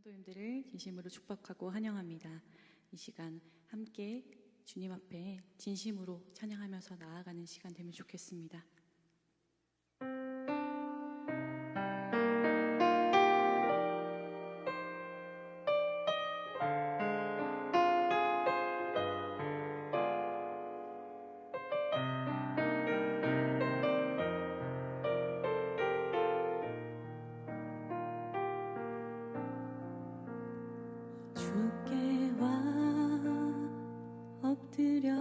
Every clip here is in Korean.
성도님들을 진심으로 축복하고 환영합니다. 이 시간 함께 주님 앞에 진심으로 찬양하면서 나아가는 시간 되면 좋겠습니다. 주께 와 엎드려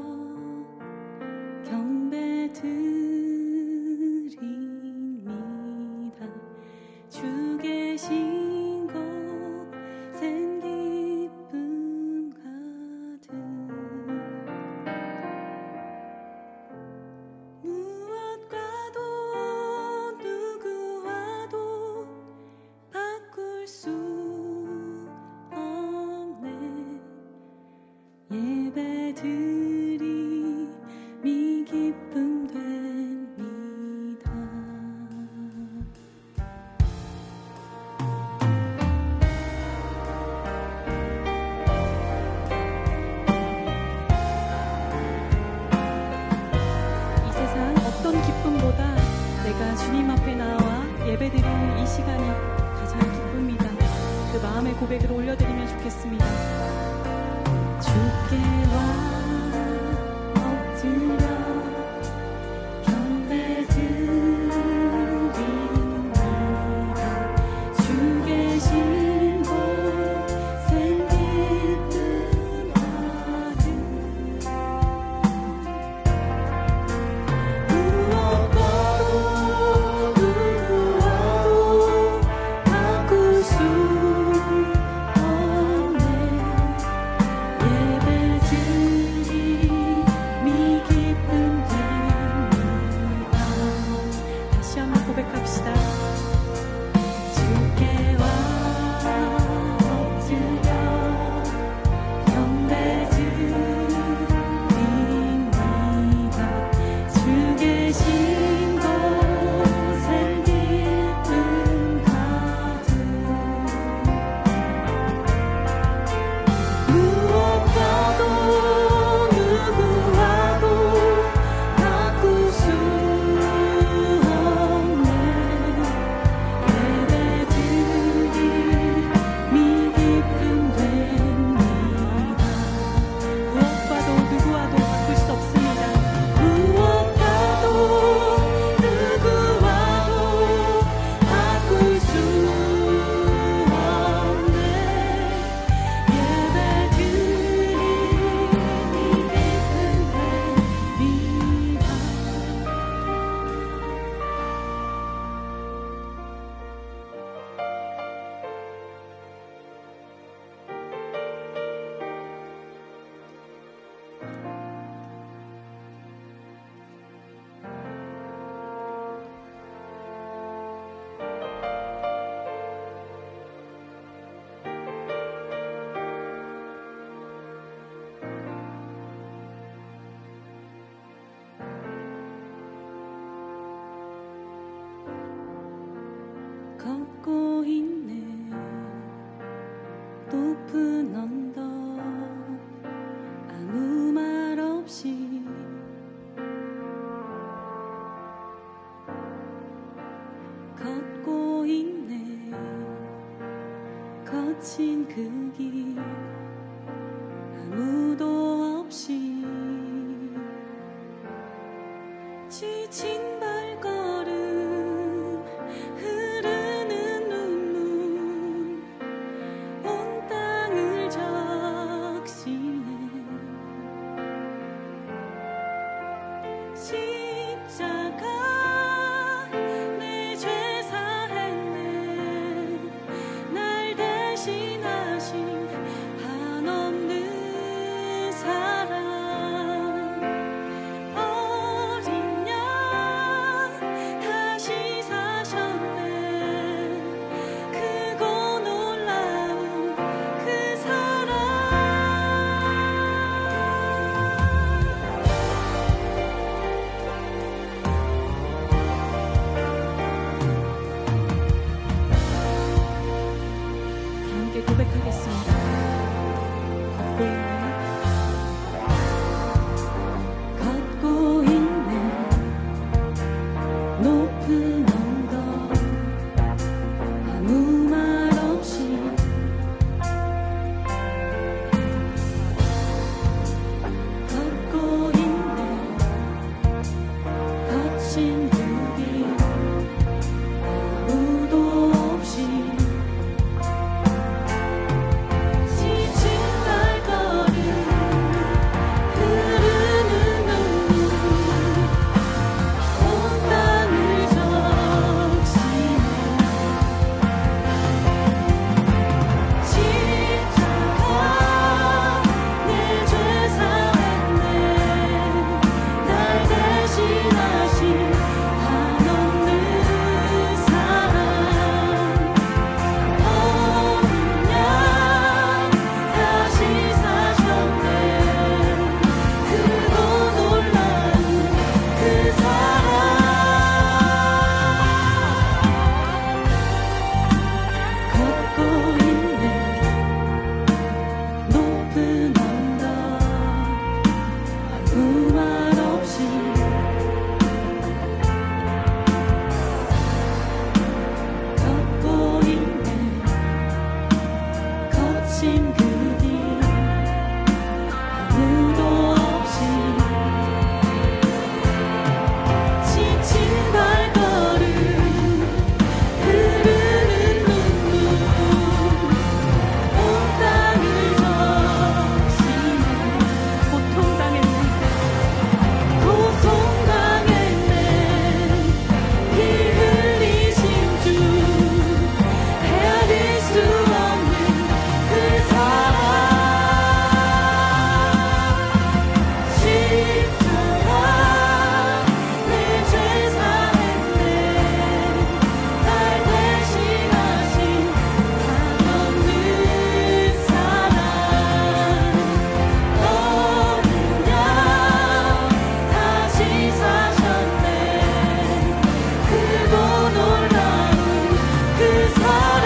경배드립니다. 주 계신 곳엔 기쁨 가득 무엇과도 누구와도 바꿀 수 예배드림이 기쁨 됩니다. 이 세상 어떤 기쁨보다 내가 주님 앞에 나와 예배드리는 이 시간이 가장 기쁩니다. 그 마음의 고백을 올려드리면 좋겠습니다. 주께 와 엎드려 경배드립니다. 주 계신 곳엔 기쁨 가득 무엇과도 누구와도 바꿀 수 고백합시다. 주께 와 엎드려 경배드립니다. 주 계신 곳엔 기쁨 가득 무엇과도 누구와도 바꿀 수 걷고 있는 높은 언덕 아무 말 없이 걷고 있네 거친 그 길 아무도 없이 지친 발걸음 흐르는 눈물 온 땅을 적시네 십자가 내 죄 사했네 날 대신하신 한없는 사랑 어린 양 고백하겠습니다. 걷고 있네 높은 언덕 아무 말 없이 걷고 있네 거친 길이 아무도 없이 지친 발걸음 흐르는 눈물 온 땅을 적시네 십자가 내 죄 사했네 날 대신하신 한없는 사랑 어린 양 다시 사셨네 크고 놀라운 그 사랑 걷고 있네 높은 언덕 아무 말 없이 걷고 있네 거친 그 길 아무도 없이 지친 발걸음 흐르는 눈물 온 땅을 적시네 고통당했네 피 흘리신 주 헤아릴 수 없는 그 사랑 십자가 내 죄 사했네 날 대신하신 한없는 사랑 어린 양 다시 사셨네 크고 놀라운 그 사랑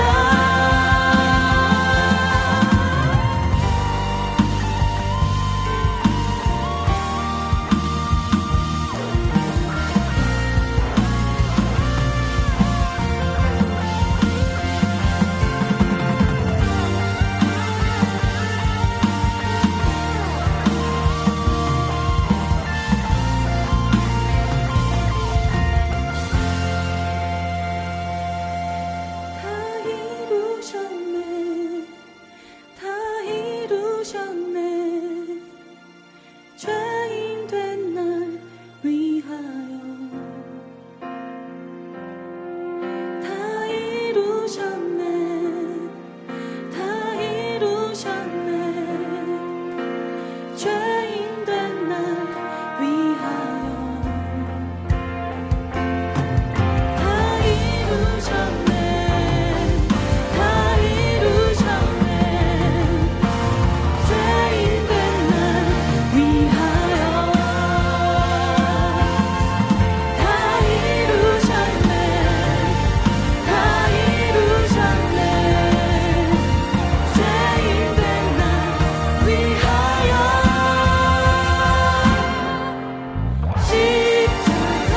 다 이루셨네 죄인 된 날 위하여 다 이루셨네 다 이루셨네 죄인 된 날 위하여 다 이루셨네 다 이루셨네 죄인 된 날 위하여 다 이루셨네 다 이루셨네 죄인 된 날 위하여 십자가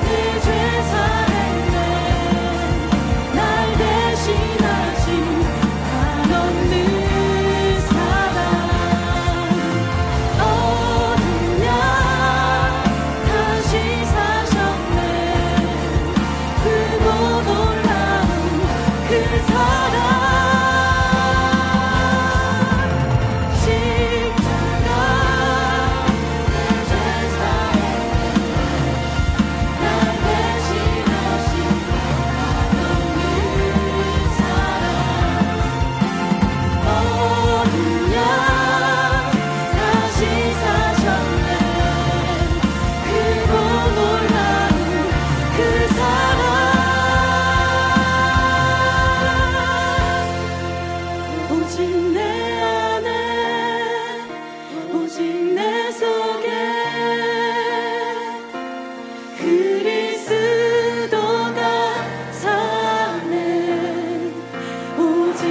내 죄 사했네 날 대신하신 한없는 사랑 어린 양 다시 사셨네 크고 놀라운 그 사랑 십자가 내 죄 사했네 날 대신하신 한없는 사랑 어린 양 다시 사셨네 크고 놀라운 그 사랑 오직 내 안에 오직 내 속에 그리스도가 사네 오직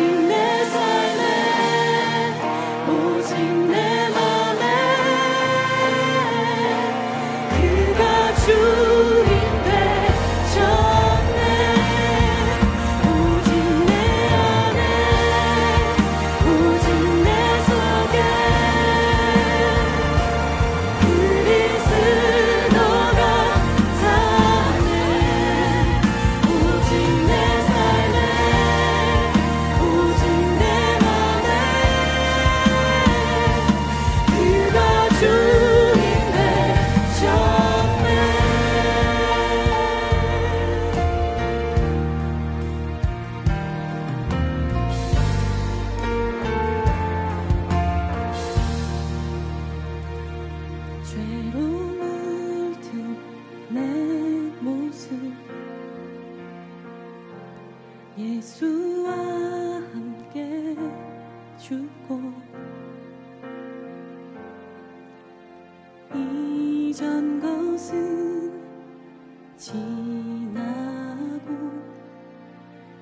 지나고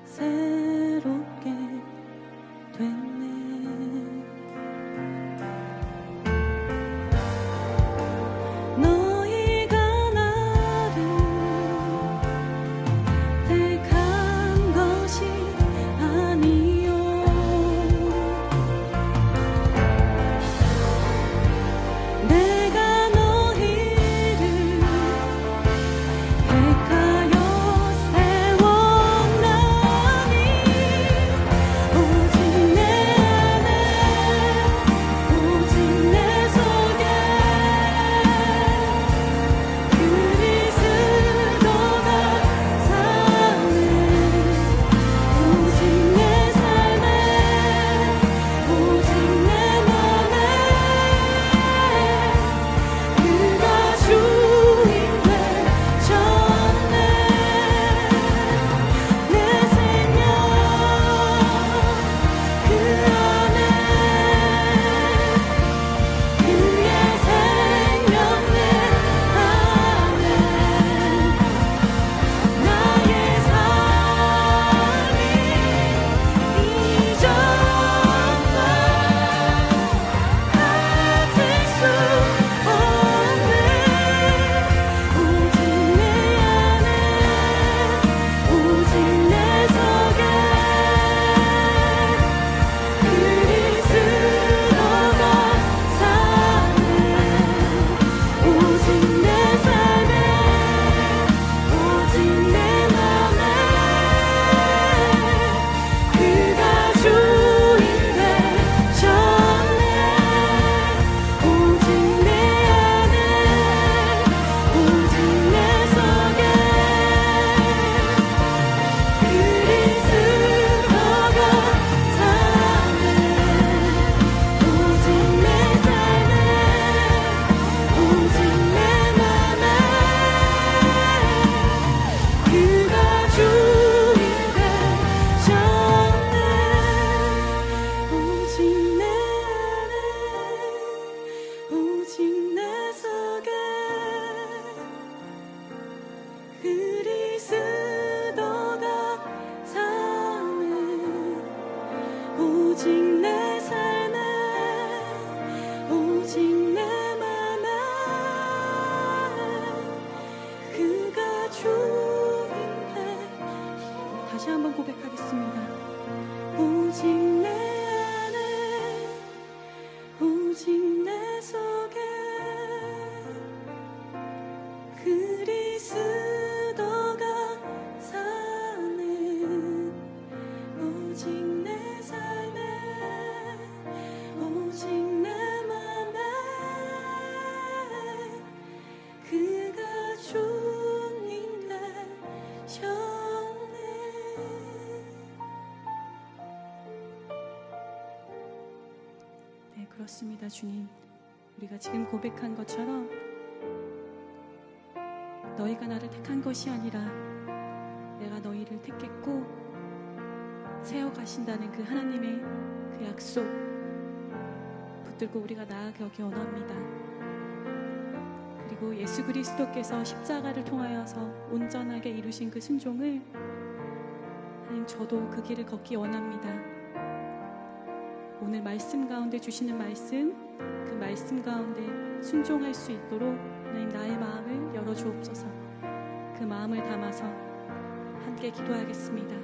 새롭게 됐네. 너희가 나를 택한 것이 아니요 내가 너희를 택하여 세웠나니 오직 내 안에 오직 내 속에 그리스도가 사네. 오직 내 삶에 오직 내 맘에 그가 주인 되셨네. 내 생명 그 안에 그의 생명 내 안에 나의 삶이 이전과 같을 수 없네. 오직 내 안에 오직 내 속에 그리스도가 사네. 오직 내 삶에 오직 내 맘에 그가 주인 되셨네. 오직 내 안에 오직 내 속에 그리스도가 사네. 오직 내 삶에 오직 내 맘에 그가 주인 되셨네. 오직 내 안에 오직 내 속에 그리스도가 사네. 오직 내 삶에 오직 내 맘에 그가 주인데. 다시 한번 고백하겠습니다. 오직 내 안에 오직 내 속에 그리스도가 사네. 오직 내 삶에 오직 내 맘에 그가 주인 되셨네. 네, 그렇습니다. 주님, 우리가 지금 고백한 것처럼 너희가 나를 택한 것이 아니라 내가 너희를 택했고 세워가신다는 그 하나님의 그 약속 붙들고 우리가 나아가기 원합니다. 그리고 예수 그리스도께서 십자가를 통하여서 온전하게 이루신 그 순종을 하나님, 저도 그 길을 걷기 원합니다. 오늘 말씀 가운데 주시는 말씀, 그 말씀 가운데 순종할 수 있도록 하나님, 나의 마음을 열어주옵소서. 그 마음을 담아서 함께 기도하겠습니다.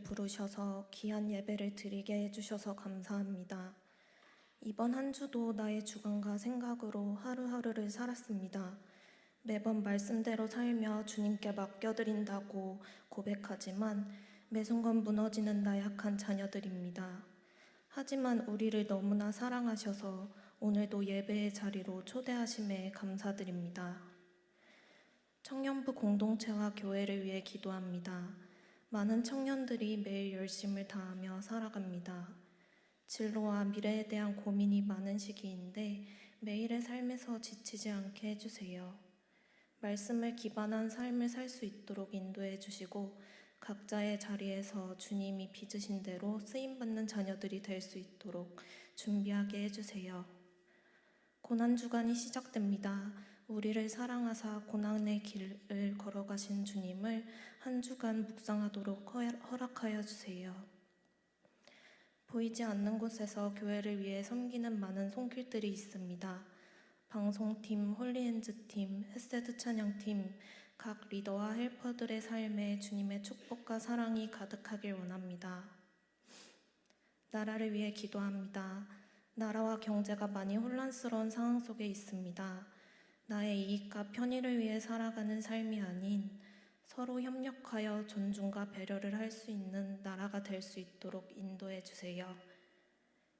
부르셔서 귀한 예배를 드리게 해주셔서 감사합니다. 이번 한 주도 나의 주관과 생각으로 하루하루를 살았습니다. 매번 말씀대로 살며 주님께 맡겨드린다고 고백하지만 매 순간 무너지는 나약한 자녀들입니다. 하지만 우리를 너무나 사랑하셔서 오늘도 예배의 자리로 초대하심에 감사드립니다. 청년부 공동체와 교회를 위해 기도합니다. 많은 청년들이 매일 열심을 다하며 살아갑니다. 진로와 미래에 대한 고민이 많은 시기인데 매일의 삶에서 지치지 않게 해주세요. 말씀을 기반한 삶을 살 수 있도록 인도해 주시고 각자의 자리에서 주님이 빚으신 대로 쓰임받는 자녀들이 될 수 있도록 준비하게 해주세요. 고난주간이 시작됩니다. 우리를 사랑하사 고난의 길을 걸어가신 주님을 한 주간 묵상하도록 허락하여 주세요. 보이지 않는 곳에서 교회를 위해 섬기는 많은 손길들이 있습니다. 방송팀, 홀리엔즈팀, 햇세드 찬양팀, 각 리더와 헬퍼들의 삶에 주님의 축복과 사랑이 가득하길 원합니다. 나라를 위해 기도합니다. 나라와 경제가 많이 혼란스러운 상황 속에 있습니다. 나의 이익과 편의를 위해 살아가는 삶이 아닌 서로 협력하여 존중과 배려를 할 수 있는 나라가 될 수 있도록 인도해 주세요.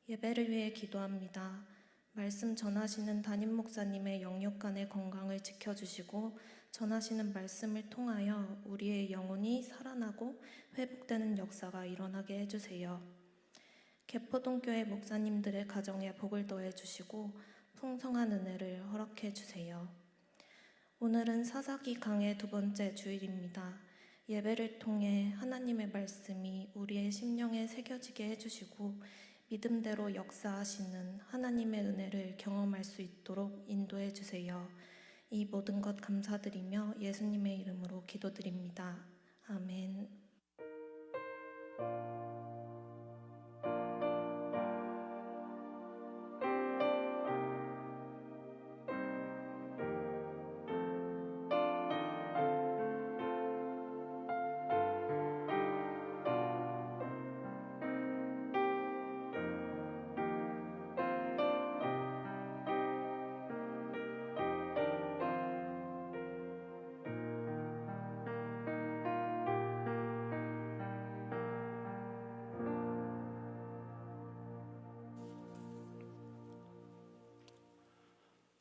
예배를 위해 기도합니다. 말씀 전하시는 담임 목사님의 영육간의 건강을 지켜주시고 전하시는 말씀을 통하여 우리의 영혼이 살아나고 회복되는 역사가 일어나게 해주세요. 개포동교회 목사님들의 가정에 복을 더해주시고 풍성한 은혜를 허락해 주세요. 오늘은 사사기 강의 2번째 주일입니다. 예배를 통해 하나님의 말씀이 우리의 심령에 새겨지게 해주시고 믿음대로 역사하시는 하나님의 은혜를 경험할 수 있도록 인도해 주세요. 이 모든 것 감사드리며 예수님의 이름으로 기도드립니다. 아멘.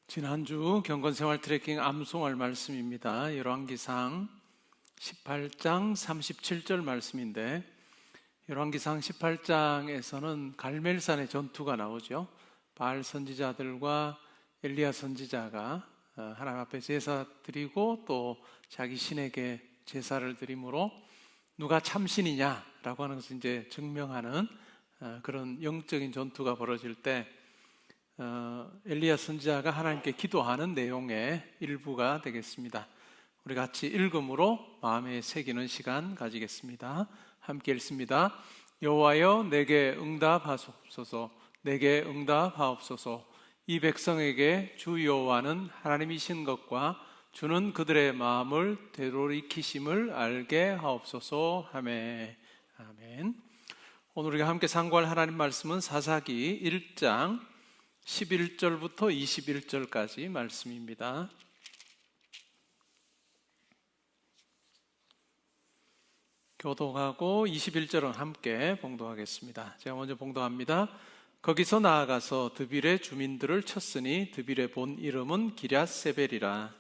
지난주 경건생활 트래킹 암송할 말씀입니다. 열왕기상 18장 37절 말씀인데, 열왕기상 18장에서는 갈멜산의 전투가 나오죠. 바알 선지자들과 엘리야 선지자가 하나님 앞에 제사 드리고 또 자기 신에게 제사를 드림으로 누가 참신이냐라고 하는 것을 이제 증명하는 그런 영적인 전투가 벌어질 때 엘리야 선지자가 하나님께 기도하는 내용의 일부가 되겠습니다. 우리 같이 읽음으로 마음에 새기는 시간 가지겠습니다. 함께 읽습니다. 여호와여 내게 응답하옵소서. 내게 응답하옵소서. 이 백성에게 주 여호와는 하나님이신 것과 주는 그들의 마음을 되돌이키심을 알게 하옵소서 하매. 아멘. 오늘 우리가 함께 상고할 하나님 말씀은 사사기 1장 11절부터 21절까지 말씀입니다. 교독하고 21절은 함께 봉독하겠습니다. 제가 먼저 봉독합니다. 거기서 나아가서 드빌의 주민들을 쳤으니 드빌의 본 이름은 기럇세벨이라.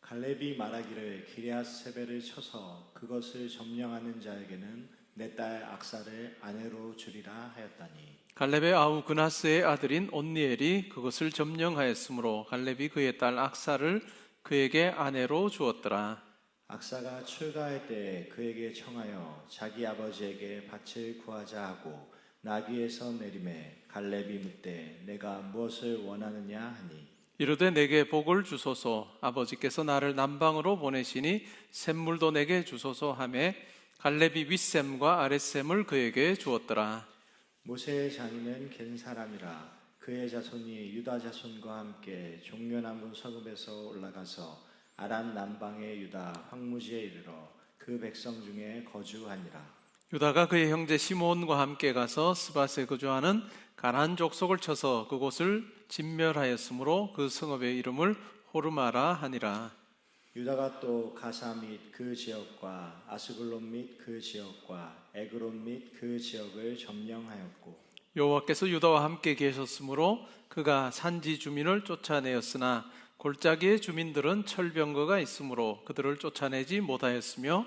갈렙이 말하기를 기럇세벨을 쳐서 그것을 점령하는 자에게는 내 딸 악사를 아내로 주리라 하였다니. 갈렙의 아우 그나스의 아들인 온니엘이 그것을 점령하였으므로 갈렙이 그의 딸 악사를 그에게 아내로 주었더라. 악사가 출가할 때 그에게 청하여 자기 아버지에게 밭을 구하자 하고 나귀에서 내림에 갈렙이 묻되 내가 무엇을 원하느냐 하니 이르되 내게 복을 주소서. 아버지께서 나를 남방으로 보내시니 샘물도 내게 주소서 하매 갈렙이 윗샘과 아랫샘을 그에게 주었더라. 모세의 장인은 겐 사람이라. 그의 자손이 유다 자손과 함께 종려나무 성읍에서 올라가서 아란 남방의 유다 황무지에 이르러 그 백성 중에 거주하니라. 유다가 그의 형제 시몬과 함께 가서 스밧에 거주하는 가나안 족속을 쳐서 그곳을 진멸하였으므로 그 성읍의 이름을 호르마라 하니라. 유다가 또 가사 및 그 지역과 아스글론 및 그 지역과 에그론 및 그 지역을 점령하였고 여호와께서 유다와 함께 계셨으므로 그가 산지 주민을 쫓아내었으나 골짜기의 주민들은 철병거가 있으므로 그들을 쫓아내지 못하였으며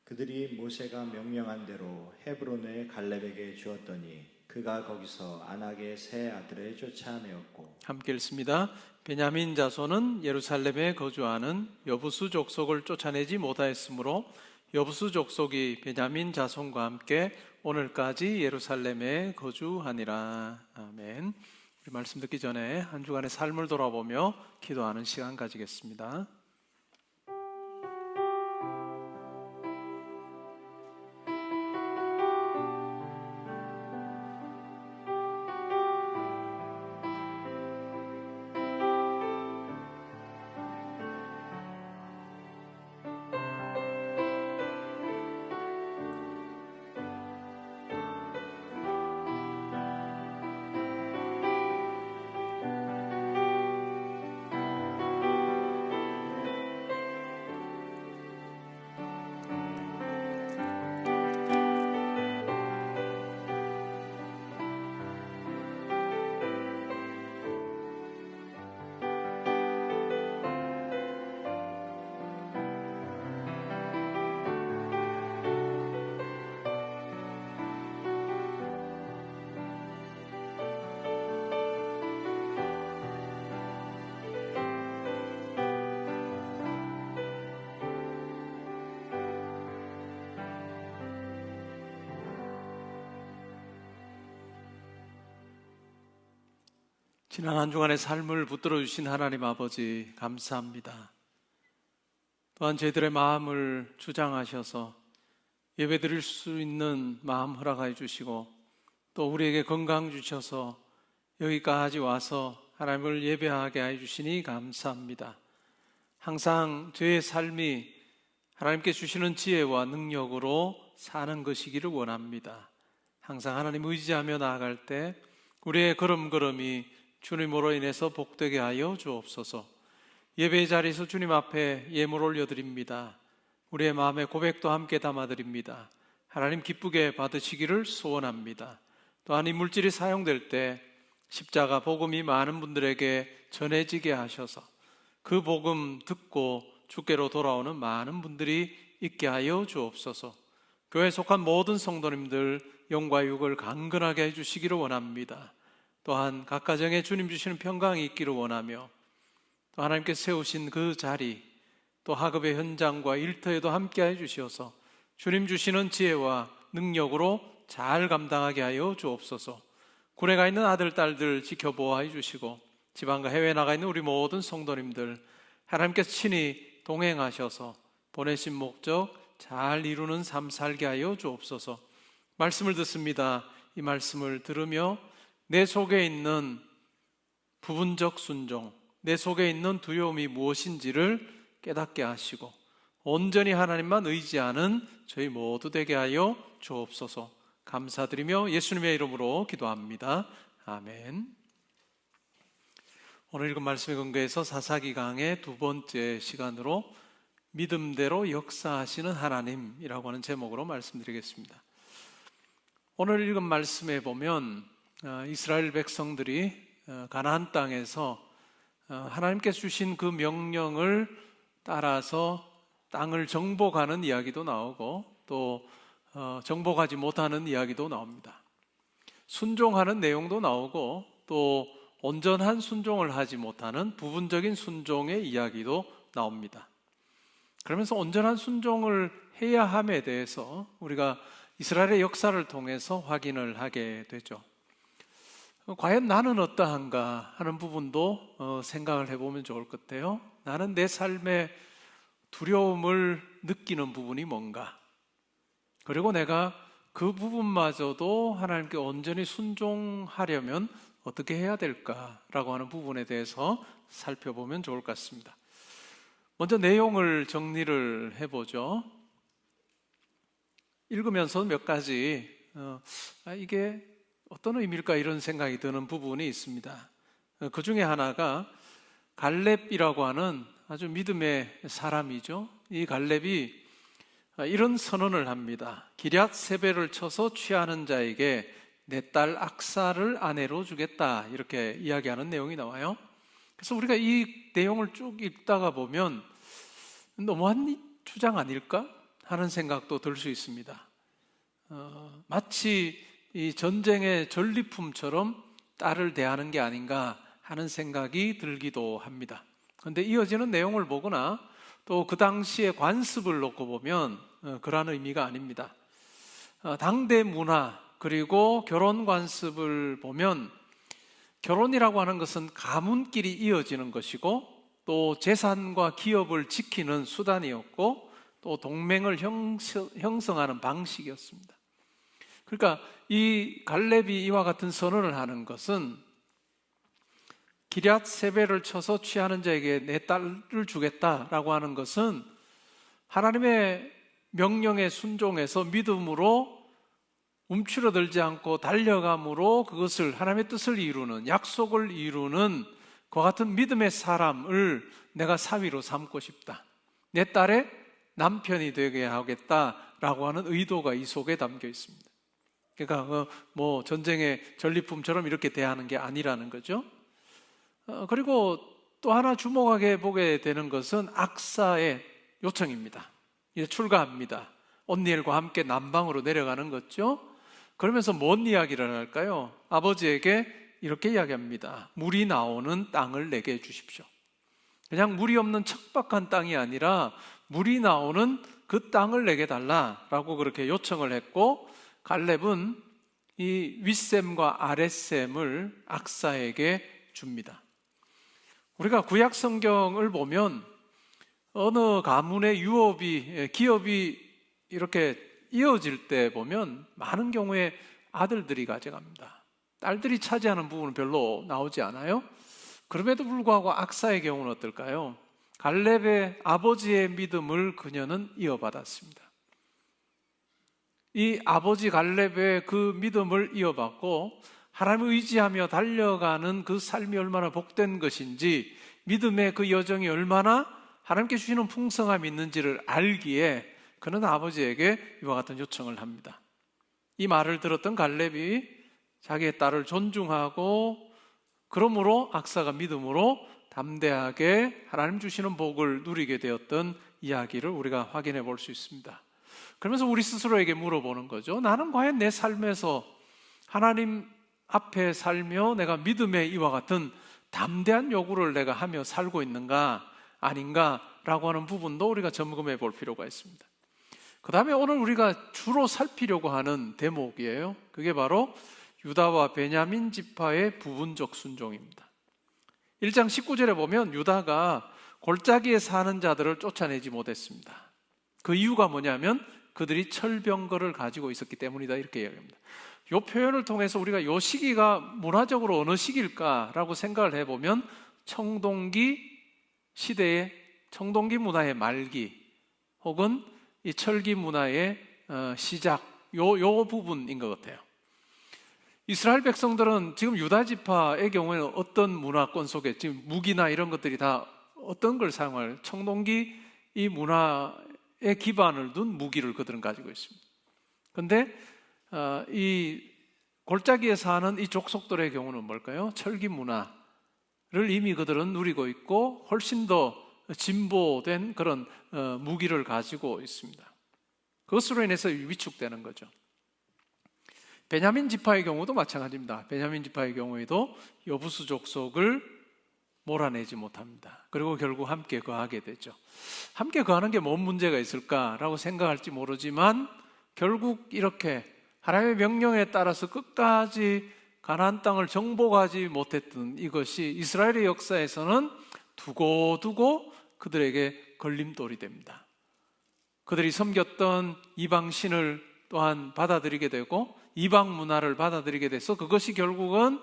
그들이 모세가 명령한 대로 헤브론을 갈렙에게 주었더니 그가 거기서 아낙의 세 아들을 쫓아내었고 함께 읽습니다. 베냐민 자손은 예루살렘에 거주하는 여부수 족속을 쫓아내지 못하였으므로 여부수 족속이 베냐민 자손과 함께 오늘까지 예루살렘에 거주하니라. 아멘. 우리 말씀 듣기 전에 한 주간의 삶을 돌아보며 기도하는 시간 가지겠습니다. 지난 한 주간의 삶을 붙들어 주신 하나님 아버지 감사합니다. 또한 저희들의 마음을 주장하셔서 예배드릴 수 있는 마음 허락해 주시고 또 우리에게 건강 주셔서 여기까지 와서 하나님을 예배하게 해 주시니 감사합니다. 항상 저의 삶이 하나님께 주시는 지혜와 능력으로 사는 것이기를 원합니다. 항상 하나님 의지하며 나아갈 때 우리의 걸음걸음이 주님으로 인해서 복되게 하여 주옵소서. 예배의 자리에서 주님 앞에 예물 올려드립니다. 우리의 마음의 고백도 함께 담아드립니다. 하나님 기쁘게 받으시기를 소원합니다. 또한 이 물질이 사용될 때 십자가 복음이 많은 분들에게 전해지게 하셔서 그 복음 듣고 주께로 돌아오는 많은 분들이 있게 하여 주옵소서. 교회에 속한 모든 성도님들 영과 육을 강건하게 해주시기를 원합니다. 또한 각 가정에 주님 주시는 평강이 있기를 원하며 또 하나님께 세우신 그 자리 또 학업의 현장과 일터에도 함께 해주시어서 주님 주시는 지혜와 능력으로 잘 감당하게 하여 주옵소서. 군에 가 있는 아들 딸들 지켜보호해 주시고 지방과 해외에 나가 있는 우리 모든 성도님들 하나님께서 친히 동행하셔서 보내신 목적 잘 이루는 삶 살게 하여 주옵소서. 말씀을 듣습니다. 이 말씀을 들으며 내 속에 있는 부분적 순종, 내 속에 있는 두려움이 무엇인지를 깨닫게 하시고 온전히 하나님만 의지하는 저희 모두 되게 하여 주옵소서. 감사드리며 예수님의 이름으로 기도합니다. 아멘. 오늘 읽은 말씀에 근거해서 사사기 강의 두 번째 시간으로 믿음대로 역사하시는 하나님이라고 하는 제목으로 말씀드리겠습니다. 오늘 읽은 말씀에 보면 이스라엘 백성들이 가나안 땅에서 하나님께서 주신 그 명령을 따라서 땅을 정복하는 이야기도 나오고 또 정복하지 못하는 이야기도 나옵니다. 순종하는 내용도 나오고 또 온전한 순종을 하지 못하는 부분적인 순종의 이야기도 나옵니다. 그러면서 온전한 순종을 해야 함에 대해서 우리가 이스라엘의 역사를 통해서 확인을 하게 되죠. 과연 나는 어떠한가 하는 부분도 생각을 해보면 좋을 것 같아요. 나는 내 삶에 두려움을 느끼는 부분이 뭔가, 그리고 내가 그 부분마저도 하나님께 온전히 순종하려면 어떻게 해야 될까라고 하는 부분에 대해서 살펴보면 좋을 것 같습니다. 먼저 내용을 정리를 해보죠. 읽으면서 몇 가지 이게 어떤 의미일까 이런 생각이 드는 부분이 있습니다. 그 중에 하나가 갈렙이라고 하는 아주 믿음의 사람이죠. 이 갈렙이 이런 선언을 합니다. 기럇 세벨을 쳐서 취하는 자에게 내 딸 악사를 아내로 주겠다, 이렇게 이야기하는 내용이 나와요. 그래서 우리가 이 내용을 쭉 읽다가 보면 너무한 주장 아닐까 하는 생각도 들 수 있습니다. 마치 이 전쟁의 전리품처럼 딸을 대하는 게 아닌가 하는 생각이 들기도 합니다. 그런데 이어지는 내용을 보거나 또 그 당시의 관습을 놓고 보면 그러한 의미가 아닙니다. 당대 문화 그리고 결혼 관습을 보면 결혼이라고 하는 것은 가문끼리 이어지는 것이고 또 재산과 기업을 지키는 수단이었고 또 동맹을 형성하는 방식이었습니다. 그러니까 이 갈렙이 이와 같은 선언을 하는 것은 기럇 세벨을 쳐서 취하는 자에게 내 딸을 주겠다라고 하는 것은 하나님의 명령에 순종해서 믿음으로 움츠러들지 않고 달려감으로 그것을 하나님의 뜻을 이루는, 약속을 이루는 그와 같은 믿음의 사람을 내가 사위로 삼고 싶다, 내 딸의 남편이 되게 하겠다라고 하는 의도가 이 속에 담겨 있습니다. 그러니까 뭐 전쟁의 전리품처럼 이렇게 대하는 게 아니라는 거죠. 그리고 또 하나 주목하게 보게 되는 것은 악사의 요청입니다. 이제 출가합니다. 온니엘과 함께 남방으로 내려가는 거죠. 그러면서 뭔 이야기를 할까요? 아버지에게 이렇게 이야기합니다. 물이 나오는 땅을 내게 주십시오. 그냥 물이 없는 척박한 땅이 아니라 물이 나오는 그 땅을 내게 달라라고 그렇게 요청을 했고, 갈렙은 이 윗셈과 아랫셈을 악사에게 줍니다. 우리가 구약 성경을 보면 어느 가문의 유업이, 기업이 이렇게 이어질 때 보면 많은 경우에 아들들이 가져갑니다. 딸들이 차지하는 부분은 별로 나오지 않아요. 그럼에도 불구하고 악사의 경우는 어떨까요? 갈렙의 아버지의 믿음을 그녀는 이어받았습니다. 이 아버지 갈렙의 그 믿음을 이어받고 하나님을 의지하며 달려가는 그 삶이 얼마나 복된 것인지, 믿음의 그 여정이 얼마나 하나님께 주시는 풍성함이 있는지를 알기에 그는 아버지에게 이와 같은 요청을 합니다. 이 말을 들었던 갈렙이 자기의 딸을 존중하고, 그러므로 악사가 믿음으로 담대하게 하나님 주시는 복을 누리게 되었던 이야기를 우리가 확인해 볼 수 있습니다. 그러면서 우리 스스로에게 물어보는 거죠. 나는 과연 내 삶에서 하나님 앞에 살며 내가 믿음의 이와 같은 담대한 요구를 내가 하며 살고 있는가 아닌가라고 하는 부분도 우리가 점검해 볼 필요가 있습니다. 그 다음에 오늘 우리가 주로 살피려고 하는 대목이에요. 그게 바로 유다와 베냐민 지파의 부분적 순종입니다. 1장 19절에 보면 유다가 골짜기에 사는 자들을 쫓아내지 못했습니다. 그 이유가 뭐냐면 그들이 철병거를 가지고 있었기 때문이다, 이렇게 이야기합니다. 이 표현을 통해서 우리가 이 시기가 문화적으로 어느 시기일까라고 생각을 해보면 청동기 시대의 청동기 문화의 말기 혹은 이 철기 문화의 시작, 요 부분인 것 같아요. 이스라엘 백성들은 지금 유다 지파의 경우에는 어떤 문화권 속에 지금 무기나 이런 것들이 다 어떤 걸 사용할, 청동기 이 문화의 기반을 둔 무기를 그들은 가지고 있습니다. 그런데 이 골짜기에 사는 이 족속들의 경우는 뭘까요? 철기 문화를 이미 그들은 누리고 있고 훨씬 더 진보된 그런 무기를 가지고 있습니다. 그것으로 인해서 위축되는 거죠. 베냐민 지파의 경우도 마찬가지입니다. 베냐민 지파의 경우에도 여부수 족속을 몰아내지 못합니다. 그리고 결국 함께 거하게 되죠. 함께 거하는 게 뭔 문제가 있을까라고 생각할지 모르지만 결국 이렇게 하나님의 명령에 따라서 끝까지 가나안 땅을 정복하지 못했던 이것이 이스라엘의 역사에서는 두고두고 그들에게 걸림돌이 됩니다. 그들이 섬겼던 이방신을 또한 받아들이게 되고 이방 문화를 받아들이게 돼서 그것이 결국은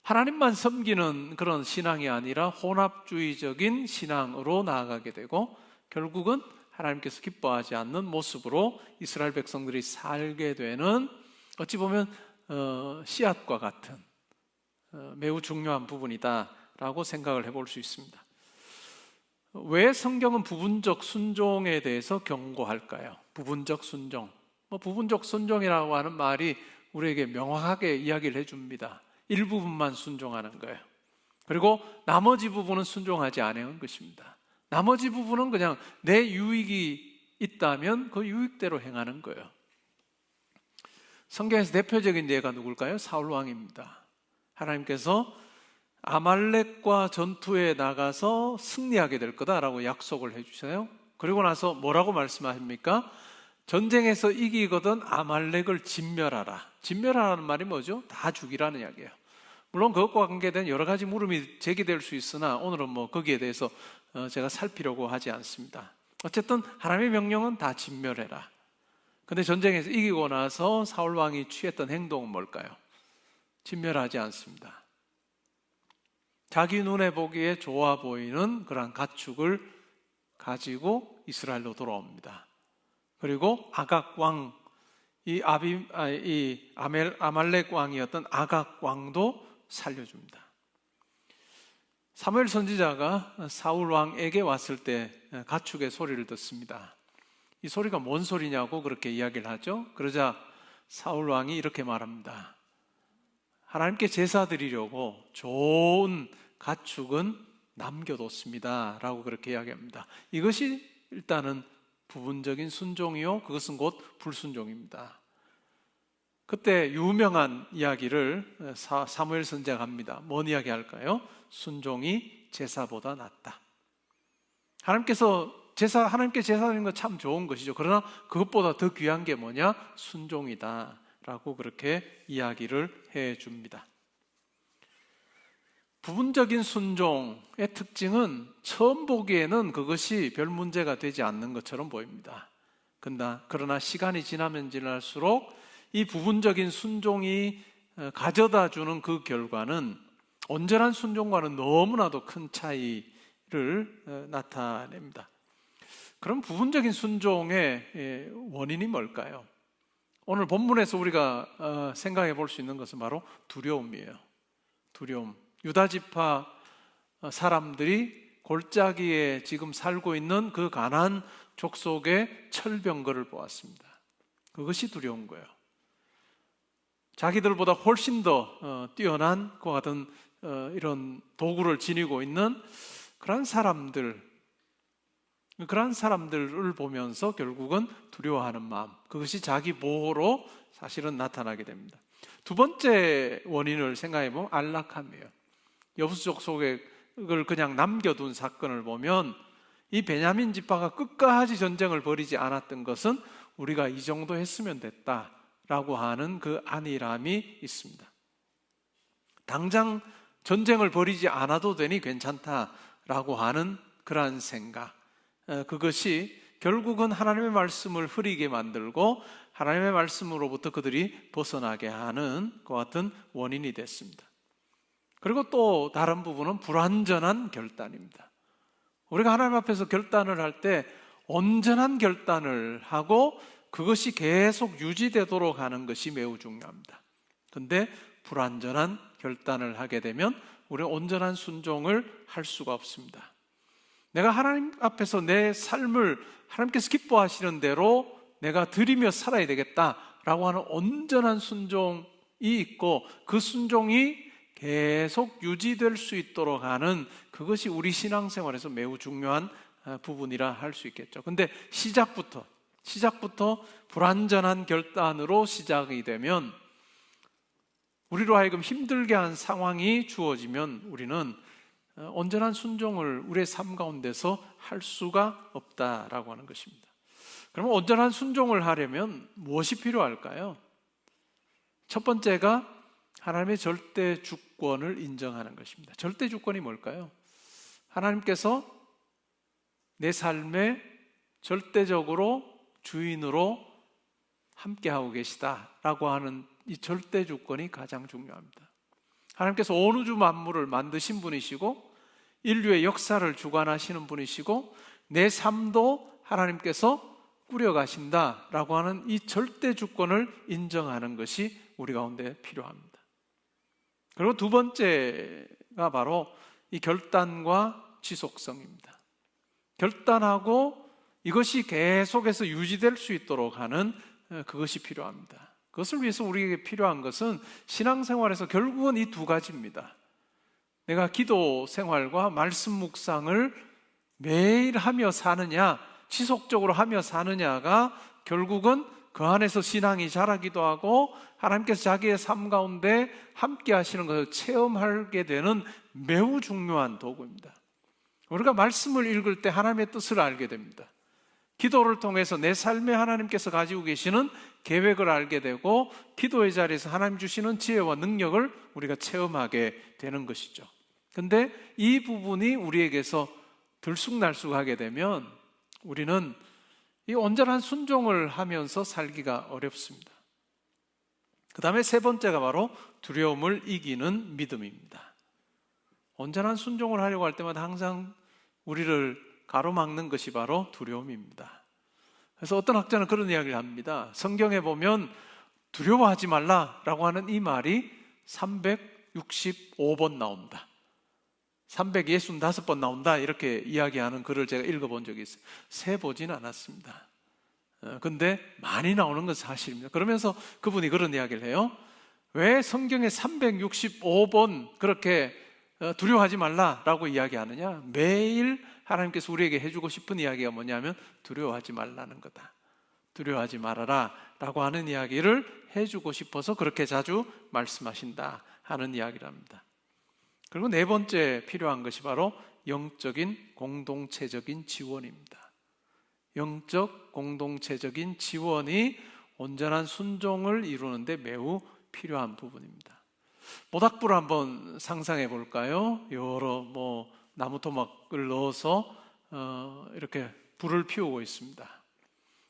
하나님만 섬기는 그런 신앙이 아니라 혼합주의적인 신앙으로 나아가게 되고 결국은 하나님께서 기뻐하지 않는 모습으로 이스라엘 백성들이 살게 되는, 어찌 보면 씨앗과 같은 매우 중요한 부분이다라고 생각을 해볼 수 있습니다. 왜 성경은 부분적 순종에 대해서 경고할까요? 부분적 순종. 부분적 순종이라고 하는 말이 우리에게 명확하게 이야기를 해줍니다. 일부분만 순종하는 거예요. 그리고 나머지 부분은 순종하지 않은 것입니다. 나머지 부분은 그냥 내 유익이 있다면 그 유익대로 행하는 거예요. 성경에서 대표적인 예가 누굴까요? 사울 왕입니다. 하나님께서 아말렉과 전투에 나가서 승리하게 될 거다라고 약속을 해주셔요. 그리고 나서 뭐라고 말씀하십니까? 전쟁에서 이기거든 아말렉을 진멸하라. 진멸하라는 말이 뭐죠? 다 죽이라는 이야기예요. 물론 그것과 관계된 여러 가지 물음이 제기될 수 있으나 오늘은 거기에 대해서 제가 살피려고 하지 않습니다. 어쨌든 하나님의 명령은 다 진멸해라. 근데 전쟁에서 이기고 나서 사울 왕이 취했던 행동은 뭘까요? 진멸하지 않습니다. 자기 눈에 보기에 좋아 보이는 그러한 가축을 가지고 이스라엘로 돌아옵니다. 그리고 아각 왕, 아말렉 왕이었던 아각 왕도 살려줍니다. 사무엘 선지자가 사울 왕에게 왔을 때 가축의 소리를 듣습니다. 이 소리가 뭔 소리냐고 그렇게 이야기를 하죠. 그러자 사울 왕이 이렇게 말합니다. 하나님께 제사 드리려고 좋은 가축은 남겨뒀습니다 라고 그렇게 이야기합니다. 이것이 일단은 부분적인 순종이요, 그것은 곧 불순종입니다. 그때 유명한 이야기를 사무엘 선지자가 합니다. 뭔 이야기 할까요? 순종이 제사보다 낫다. 하나님께 제사 드리는 건 참 좋은 것이죠. 그러나 그것보다 더 귀한 게 뭐냐? 순종이다 라고 그렇게 이야기를 해줍니다. 부분적인 순종의 특징은 처음 보기에는 그것이 별 문제가 되지 않는 것처럼 보입니다. 그러나 시간이 지나면 지날수록 이 부분적인 순종이 가져다 주는 그 결과는 온전한 순종과는 너무나도 큰 차이를 나타냅니다. 그럼 부분적인 순종의 원인이 뭘까요? 오늘 본문에서 우리가 생각해 볼 수 있는 것은 바로 두려움이에요. 두려움. 유다 지파 사람들이 골짜기에 지금 살고 있는 그 가나안 족속의 철병거를 보았습니다. 그것이 두려운 거예요. 자기들보다 훨씬 더 뛰어난 그와 같은 이런 도구를 지니고 있는 그런 사람들을 보면서 결국은 두려워하는 마음, 그것이 자기 보호로 사실은 나타나게 됩니다. 두 번째 원인을 생각해 보면 안락함이에요. 여부수 족속을 그냥 남겨둔 사건을 보면 이 베냐민 지파가 끝까지 전쟁을 벌이지 않았던 것은 우리가 이 정도 했으면 됐다라고 하는 그 안일함이 있습니다. 당장 전쟁을 벌이지 않아도 되니 괜찮다라고 하는 그러한 생각, 그것이 결국은 하나님의 말씀을 흐리게 만들고 하나님의 말씀으로부터 그들이 벗어나게 하는 것 같은 원인이 됐습니다. 그리고 또 다른 부분은 불완전한 결단입니다. 우리가 하나님 앞에서 결단을 할 때 온전한 결단을 하고 그것이 계속 유지되도록 하는 것이 매우 중요합니다. 그런데 불완전한 결단을 하게 되면 우리는 온전한 순종을 할 수가 없습니다. 내가 하나님 앞에서 내 삶을 하나님께서 기뻐하시는 대로 내가 드리며 살아야 되겠다라고 하는 온전한 순종이 있고 그 순종이 계속 유지될 수 있도록 하는 그것이 우리 신앙생활에서 매우 중요한 부분이라 할 수 있겠죠. 근데 시작부터 불완전한 결단으로 시작이 되면 우리로 하여금 힘들게 한 상황이 주어지면 우리는 온전한 순종을 우리의 삶 가운데서 할 수가 없다라고 하는 것입니다. 그러면 온전한 순종을 하려면 무엇이 필요할까요? 첫 번째가 하나님의 절대 주권을 인정하는 것입니다. 절대 주권이 뭘까요? 하나님께서 내 삶에 절대적으로 주인으로 함께하고 계시다라고 하는 이 절대 주권이 가장 중요합니다. 하나님께서 온 우주 만물을 만드신 분이시고 인류의 역사를 주관하시는 분이시고 내 삶도 하나님께서 꾸려가신다라고 하는 이 절대 주권을 인정하는 것이 우리 가운데 필요합니다. 그리고 두 번째가 바로 이 결단과 지속성입니다. 결단하고 이것이 계속해서 유지될 수 있도록 하는 그것이 필요합니다. 그것을 위해서 우리에게 필요한 것은 신앙생활에서 결국은 이 두 가지입니다. 내가 기도 생활과 말씀 묵상을 매일 하며 사느냐, 지속적으로 하며 사느냐가 결국은 그 안에서 신앙이 자라기도 하고 하나님께서 자기의 삶 가운데 함께 하시는 것을 체험하게 되는 매우 중요한 도구입니다. 우리가 말씀을 읽을 때 하나님의 뜻을 알게 됩니다. 기도를 통해서 내 삶에 하나님께서 가지고 계시는 계획을 알게 되고 기도의 자리에서 하나님 주시는 지혜와 능력을 우리가 체험하게 되는 것이죠. 근데 이 부분이 우리에게서 들쑥날쑥하게 되면 우리는 이 온전한 순종을 하면서 살기가 어렵습니다. 그 다음에 세 번째가 바로 두려움을 이기는 믿음입니다. 온전한 순종을 하려고 할 때마다 항상 우리를 가로막는 것이 바로 두려움입니다. 그래서 어떤 학자는 그런 이야기를 합니다. 성경에 보면 두려워하지 말라라고 하는 이 말이 365번 나온다. 365번 나온다 이렇게 이야기하는 글을 제가 읽어본 적이 있어요. 세보진 않았습니다. 근데 많이 나오는 건 사실입니다. 그러면서 그분이 그런 이야기를 해요. 왜 성경에 365번 그렇게 두려워하지 말라라고 이야기하느냐? 매일 하나님께서 우리에게 해주고 싶은 이야기가 뭐냐면 두려워하지 말라는 거다. 두려워하지 말아라 라고 하는 이야기를 해주고 싶어서 그렇게 자주 말씀하신다 하는 이야기를 합니다. 그리고 네 번째 필요한 것이 바로 영적인 공동체적인 지원입니다. 영적 공동체적인 지원이 온전한 순종을 이루는데 매우 필요한 부분입니다. 모닥불을 한번 상상해 볼까요? 여러 나무 토막을 넣어서 이렇게 불을 피우고 있습니다.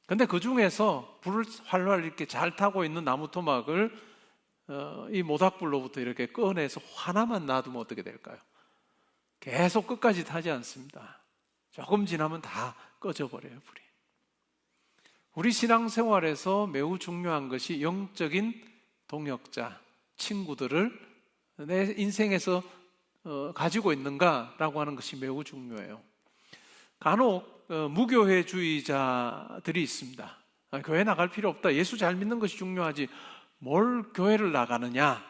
근데 그 중에서 불을 활활 이렇게 잘 타고 있는 나무 토막을 이 모닥불로부터 이렇게 꺼내서 하나만 놔두면 어떻게 될까요? 계속 끝까지 타지 않습니다. 조금 지나면 다 꺼져버려요, 불이. 우리 신앙생활에서 매우 중요한 것이 영적인 동역자, 친구들을 내 인생에서 가지고 있는가라고 하는 것이 매우 중요해요. 간혹 무교회주의자들이 있습니다. 교회 나갈 필요 없다. 예수 잘 믿는 것이 중요하지. 뭘 교회를 나가느냐?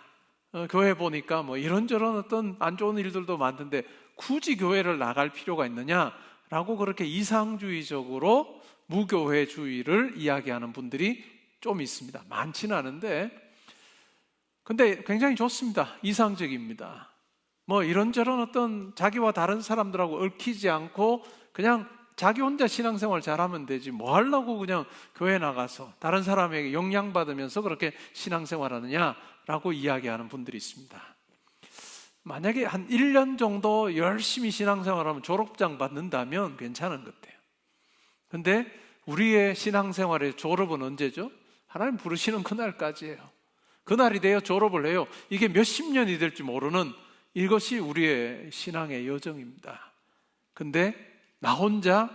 교회 보니까 이런저런 어떤 안 좋은 일들도 많던데 굳이 교회를 나갈 필요가 있느냐라고 그렇게 이상주의적으로 무교회주의를 이야기하는 분들이 좀 있습니다. 많지는 않은데, 근데 굉장히 좋습니다. 이상적입니다. 이런저런 어떤 자기와 다른 사람들하고 얽히지 않고 그냥 자기 혼자 신앙생활 잘하면 되지 뭐 하려고 그냥 교회 나가서 다른 사람에게 영향받으면서 그렇게 신앙생활 하느냐라고 이야기하는 분들이 있습니다. 만약에 한 1년 정도 열심히 신앙생활하면 졸업장 받는다면 괜찮은 것 같아요. 근데 우리의 신앙생활의 졸업은 언제죠? 하나님 부르시는 그날까지예요. 그날이 되어 졸업을 해요. 이게 몇십 년이 될지 모르는 이것이 우리의 신앙의 여정입니다. 근데 나 혼자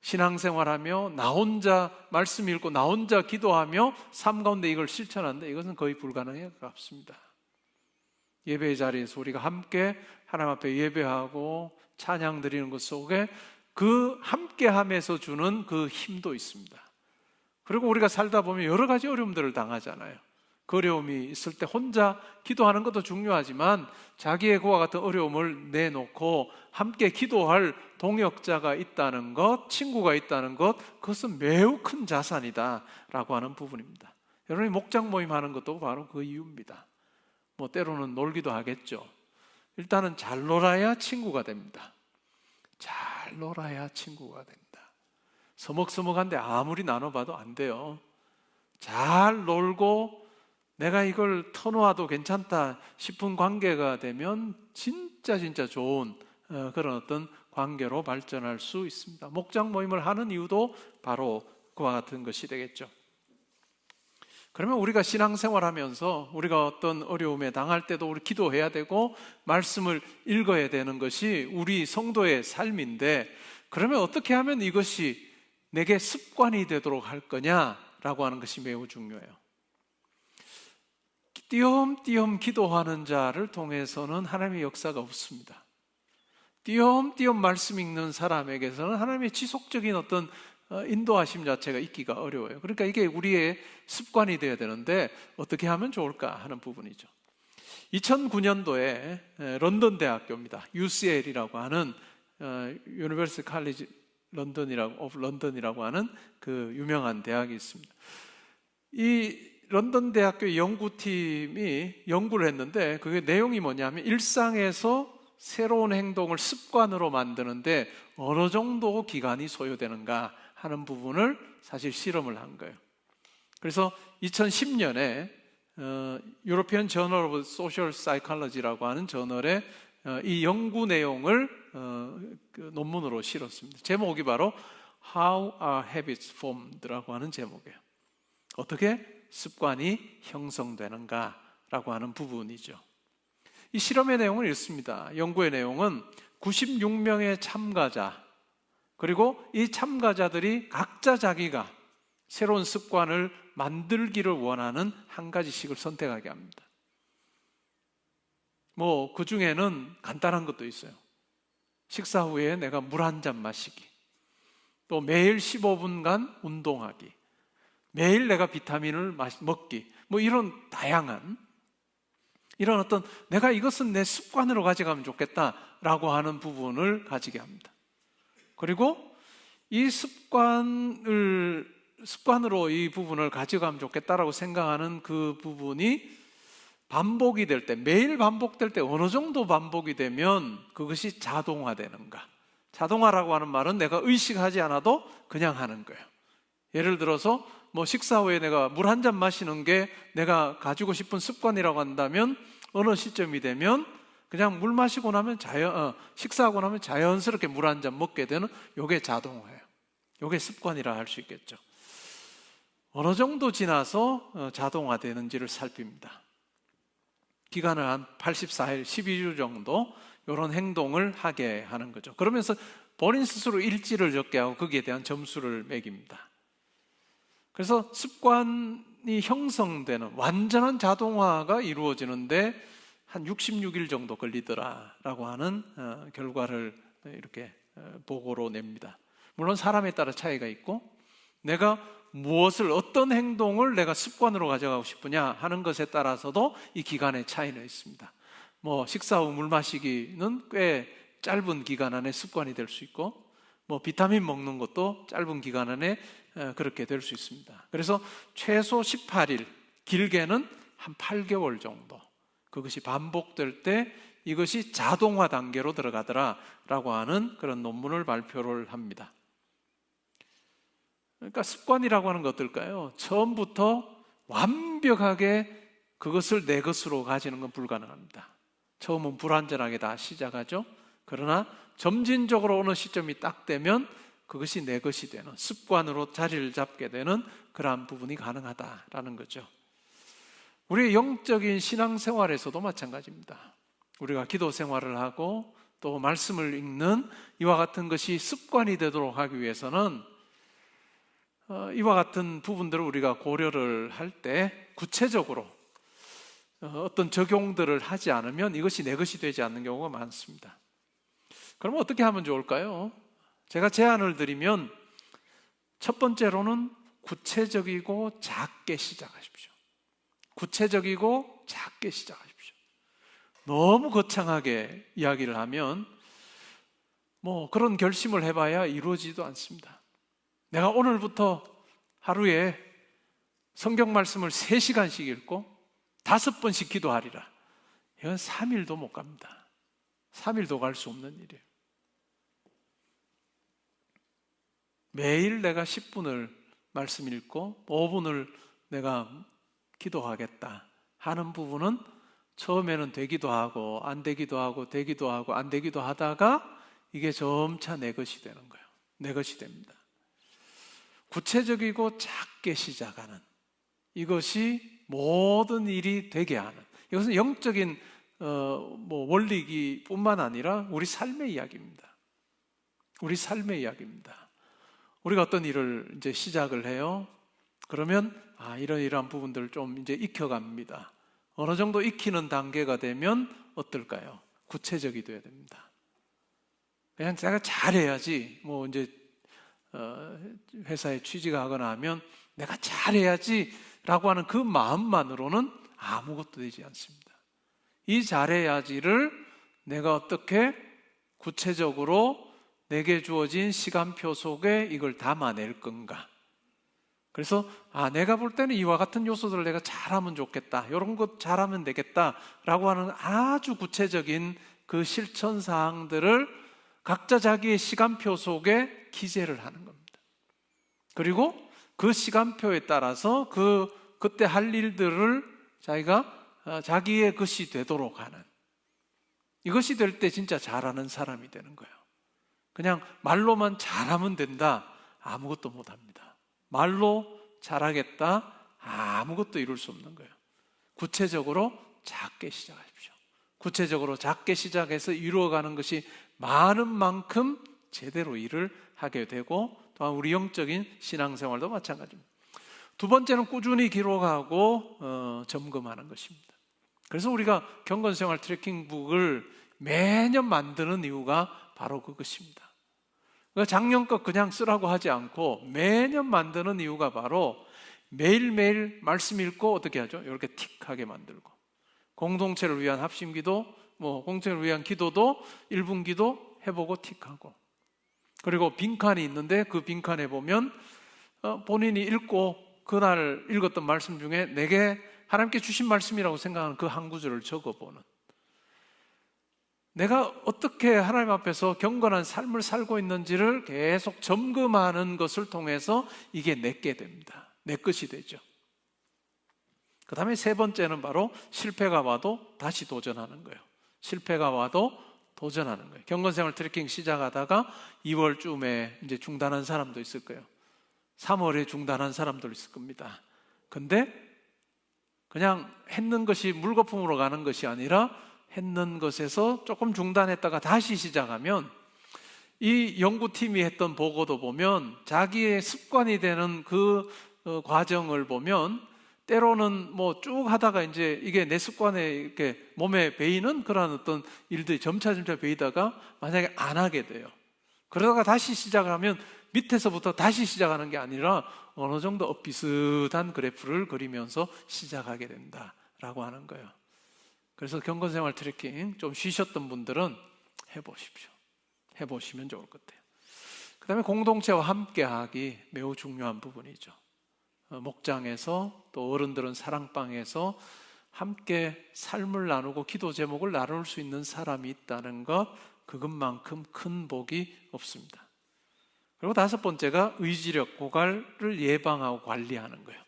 신앙생활하며 나 혼자 말씀 읽고 나 혼자 기도하며 삶 가운데 이걸 실천한다. 이것은 거의 불가능에 가깝습니다. 예배의 자리에서 우리가 함께 하나님 앞에 예배하고 찬양 드리는 것 속에 그 함께함에서 주는 그 힘도 있습니다. 그리고 우리가 살다 보면 여러 가지 어려움들을 당하잖아요. 그 어려움이 있을 때 혼자 기도하는 것도 중요하지만 자기의 그와 같은 어려움을 내놓고 함께 기도할 동역자가 있다는 것, 친구가 있다는 것, 그것은 매우 큰 자산이다 라고 하는 부분입니다. 여러분이 목장 모임 하는 것도 바로 그 이유입니다. 때로는 놀기도 하겠죠. 일단은 잘 놀아야 친구가 됩니다. 잘 놀아야 친구가 됩니다. 서먹서먹한데 아무리 나눠봐도 안 돼요. 잘 놀고 내가 이걸 터놓아도 괜찮다 싶은 관계가 되면 진짜 좋은 그런 어떤 관계로 발전할 수 있습니다. 목장 모임을 하는 이유도 바로 그와 같은 것이 되겠죠. 그러면 우리가 신앙생활하면서 우리가 어떤 어려움에 당할 때도 우리 기도해야 되고 말씀을 읽어야 되는 것이 우리 성도의 삶인데, 그러면 어떻게 하면 이것이 내게 습관이 되도록 할 거냐라고 하는 것이 매우 중요해요. 띄엄띄엄 기도하는 자를 통해서는 하나님의 역사가 없습니다. 띄엄띄엄 말씀 읽는 사람에게서는 하나님의 지속적인 어떤 인도하심 자체가 있기가 어려워요. 그러니까 이게 우리의 습관이 되어야 되는데 어떻게 하면 좋을까 하는 부분이죠. 2009년도에 런던 대학교입니다. UCL이라고 하는 University College 런던이라고 하는 그 유명한 대학이 있습니다. 이 런던 대학교 연구팀이 연구를 했는데 그게 내용이 뭐냐면 일상에서 새로운 행동을 습관으로 만드는데 어느 정도 기간이 소요되는가 하는 부분을 사실 실험을 한 거예요. 그래서 2010년에 유로피언 저널 오브 소셜 사이콜로지라고 하는 저널에 이 연구 내용을 그 논문으로 실었습니다. 제목이 바로 How are habits formed라고 하는 제목이에요. 어떻게 습관이 형성되는가라고 하는 부분이죠. 이 실험의 내용은 이렇습니다. 연구의 내용은 96명의 참가자, 그리고 이 참가자들이 각자 자기가 새로운 습관을 만들기를 원하는 한 가지씩을 선택하게 합니다. 그 중에는 간단한 것도 있어요. 식사 후에 내가 물 한 잔 마시기, 또 매일 15분간 운동하기, 매일 내가 비타민을 먹기, 이런 다양한 이런 어떤 내가 이것은 내 습관으로 가져가면 좋겠다라고 하는 부분을 가지게 합니다. 그리고 이 습관으로 이 부분을 가져가면 좋겠다라고 생각하는 그 부분이 반복이 될 때, 매일 반복될 때 어느 정도 반복이 되면 그것이 자동화되는가. 자동화라고 하는 말은 내가 의식하지 않아도 그냥 하는 거예요. 예를 들어서 식사 후에 내가 물 한 잔 마시는 게 내가 가지고 싶은 습관이라고 한다면 어느 시점이 되면 그냥 물 마시고 나면 식사하고 나면 자연스럽게 물 한 잔 먹게 되는, 요게 자동화예요. 요게 습관이라 할 수 있겠죠. 어느 정도 지나서 자동화되는지를 살핍니다. 기간을 한 84일, 12주 정도 이런 행동을 하게 하는 거죠. 그러면서 본인 스스로 일지를 적게 하고 거기에 대한 점수를 매깁니다. 그래서 습관이 형성되는 완전한 자동화가 이루어지는데 한 66일 정도 걸리더라라고 하는 결과를 이렇게 보고로 냅니다. 물론 사람에 따라 차이가 있고 내가 무엇을, 어떤 행동을 내가 습관으로 가져가고 싶으냐 하는 것에 따라서도 이 기간의 차이는 있습니다. 식사 후 물 마시기는 꽤 짧은 기간 안에 습관이 될 수 있고, 비타민 먹는 것도 짧은 기간 안에 그렇게 될 수 있습니다. 그래서 최소 18일, 길게는 한 8개월 정도, 그것이 반복될 때 이것이 자동화 단계로 들어가더라라고 하는 그런 논문을 발표를 합니다. 그러니까 습관이라고 하는 것 어떨까요? 처음부터 완벽하게 그것을 내 것으로 가지는 건 불가능합니다. 처음은 불완전하게 다 시작하죠. 그러나 점진적으로 어느 시점이 딱 되면 그것이 내 것이 되는, 습관으로 자리를 잡게 되는 그러한 부분이 가능하다라는 거죠. 우리의 영적인 신앙생활에서도 마찬가지입니다. 우리가 기도 생활을 하고 또 말씀을 읽는 이와 같은 것이 습관이 되도록 하기 위해서는 이와 같은 부분들을 우리가 고려를 할 때 구체적으로 어떤 적용들을 하지 않으면 이것이 내 것이 되지 않는 경우가 많습니다. 그러면 어떻게 하면 좋을까요? 제가 제안을 드리면 첫 번째로는 구체적이고 작게 시작하십시오. 구체적이고 작게 시작하십시오. 너무 거창하게 이야기를 하면 그런 결심을 해봐야 이루어지지도 않습니다. 내가 오늘부터 하루에 성경 말씀을 3시간씩 읽고 5번씩 기도하리라. 이건 3일도 못 갑니다. 3일도 갈 수 없는 일이에요. 매일 내가 10분을 말씀 읽고 5분을 내가 기도하겠다 하는 부분은 처음에는 되기도 하고 안 되기도 하고 되기도 하고 안 되기도 하다가 이게 점차 내 것이 되는 거예요. 내 것이 됩니다. 구체적이고 작게 시작하는, 이것이 모든 일이 되게 하는, 이것은 영적인 원리기 뿐만 아니라 우리 삶의 이야기입니다. 우리 삶의 이야기입니다. 우리가 어떤 일을 이제 시작을 해요. 그러면 이러이러한 부분들을 좀 이제 익혀갑니다. 어느 정도 익히는 단계가 되면 어떨까요? 구체적이 돼야 됩니다. 그냥 내가 잘해야지, 뭐 이제 회사에 취직하거나 하면 내가 잘해야지라고 하는 그 마음만으로는 아무것도 되지 않습니다. 이 잘해야지를 내가 어떻게 구체적으로 내게 주어진 시간표 속에 이걸 담아낼 건가? 그래서 내가 볼 때는 이와 같은 요소들을 내가 잘하면 좋겠다, 이런 것 잘하면 되겠다라고 하는 아주 구체적인 그 실천 사항들을 각자 자기의 시간표 속에 기재를 하는 겁니다. 그리고 그 시간표에 따라서 그때 할 일들을 자기가 자기의 것이 되도록 하는, 이것이 될 때 진짜 잘하는 사람이 되는 거예요. 그냥 말로만 잘하면 된다, 아무것도 못합니다. 말로 잘하겠다, 아무것도 이룰 수 없는 거예요. 구체적으로 작게 시작하십시오. 구체적으로 작게 시작해서 이루어가는 것이 많은 만큼 제대로 일을 하게 되고, 또한 우리 영적인 신앙생활도 마찬가지입니다. 두 번째는 꾸준히 기록하고 점검하는 것입니다. 그래서 우리가 경건생활 트래킹북을 매년 만드는 이유가 바로 그것입니다. 그러니까 작년껏 그냥 쓰라고 하지 않고 매년 만드는 이유가 바로 매일매일 말씀 읽고 어떻게 하죠? 이렇게 틱하게 만들고, 공동체를 위한 합심기도, 공동체를 위한 기도도 1분 기도 해보고 틱하고, 그리고 빈칸이 있는데 그 빈칸에 보면 본인이 읽고 그날 읽었던 말씀 중에 내게 하나님께 주신 말씀이라고 생각하는 그 한 구절을 적어보는, 내가 어떻게 하나님 앞에서 경건한 삶을 살고 있는지를 계속 점검하는 것을 통해서 이게 내게 됩니다. 내 것이 되죠. 그 다음에 세 번째는 바로 실패가 와도 다시 도전하는 거예요. 실패가 와도 도전하는 거예요. 경건생활 트래킹 시작하다가 2월쯤에 이제 중단한 사람도 있을 거예요. 3월에 중단한 사람도 있을 겁니다. 근데 그냥 했는 것이 물거품으로 가는 것이 아니라 했는 것에서 조금 중단했다가 다시 시작하면, 이 연구팀이 했던 보고도 보면 자기의 습관이 되는 그 과정을 보면 때로는 쭉 하다가 이제 이게 내 습관에 이렇게 몸에 배이는 그런 어떤 일들이 점차 배이다가 만약에 안 하게 돼요. 그러다가 다시 시작을 하면 밑에서부터 다시 시작하는 게 아니라 어느 정도 엇비슷한 그래프를 그리면서 시작하게 된다라고 하는 거예요. 그래서 경건생활 트래킹 좀 쉬셨던 분들은 해보십시오. 해보시면 좋을 것 같아요. 그 다음에 공동체와 함께하기 매우 중요한 부분이죠. 목장에서 또 어른들은 사랑방에서 함께 삶을 나누고 기도 제목을 나눌 수 있는 사람이 있다는 것, 그것만큼 큰 복이 없습니다. 그리고 다섯 번째가 의지력 고갈을 예방하고 관리하는 거예요.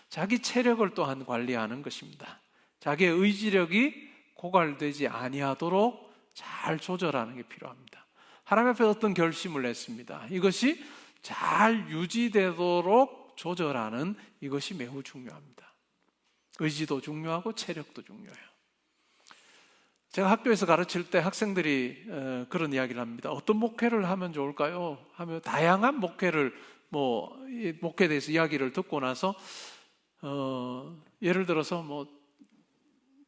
자기 체력을 또한 관리하는 것입니다. 자기의 의지력이 고갈되지 아니하도록 잘 조절하는 게 필요합니다. 하나님 앞에 어떤 결심을 했습니다. 이것이 잘 유지되도록 조절하는 이것이 매우 중요합니다. 의지도 중요하고 체력도 중요해요. 제가 학교에서 가르칠 때 학생들이 그런 이야기를 합니다. 어떤 목회를 하면 좋을까요? 하면 다양한 목회를 목회에 대해서 이야기를 듣고 나서 예를 들어서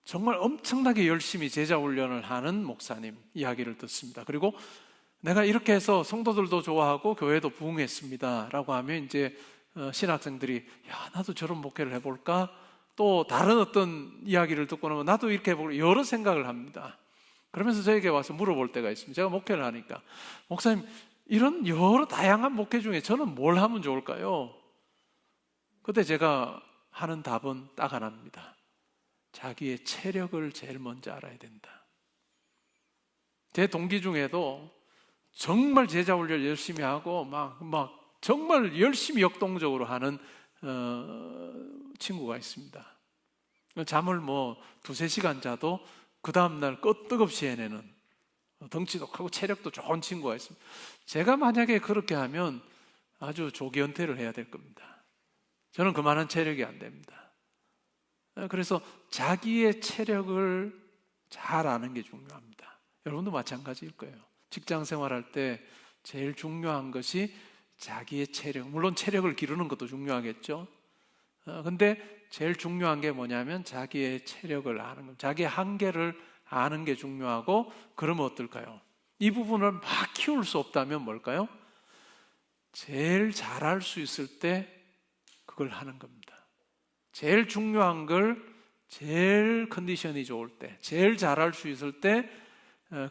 정말 엄청나게 열심히 제자 훈련을 하는 목사님 이야기를 듣습니다. 그리고 내가 이렇게 해서 성도들도 좋아하고 교회도 부흥했습니다 라고 하면 이제 신학생들이 나도 저런 목회를 해볼까? 또 다른 어떤 이야기를 듣고 나면 나도 이렇게 해볼까? 여러 생각을 합니다. 그러면서 저에게 와서 물어볼 때가 있습니다. 제가 목회를 하니까, 목사님, 이런 여러 다양한 목회 중에 저는 뭘 하면 좋을까요? 그때 제가 하는 답은 딱 하나입니다. 자기의 체력을 제일 먼저 알아야 된다. 제 동기 중에도 정말 제자 훈련 열심히 하고 막 정말 열심히 역동적으로 하는 친구가 있습니다. 잠을 2-3시간 자도 그 다음날 끄떡없이 해내는, 덩치도 크고 체력도 좋은 친구가 있습니다. 제가 만약에 그렇게 하면 아주 조기 은퇴를 해야 될 겁니다. 저는 그만한 체력이 안 됩니다. 그래서 자기의 체력을 잘 아는 게 중요합니다. 여러분도 마찬가지일 거예요. 직장 생활할 때 제일 중요한 것이 자기의 체력, 물론 체력을 기르는 것도 중요하겠죠. 근데 제일 중요한 게 뭐냐면 자기의 체력을 아는 것, 자기의 한계를 아는 게 중요하고, 그러면 어떨까요? 이 부분을 막 키울 수 없다면 뭘까요? 제일 잘할 수 있을 때 그걸 하는 겁니다. 제일 중요한 걸 제일 컨디션이 좋을 때, 제일 잘할 수 있을 때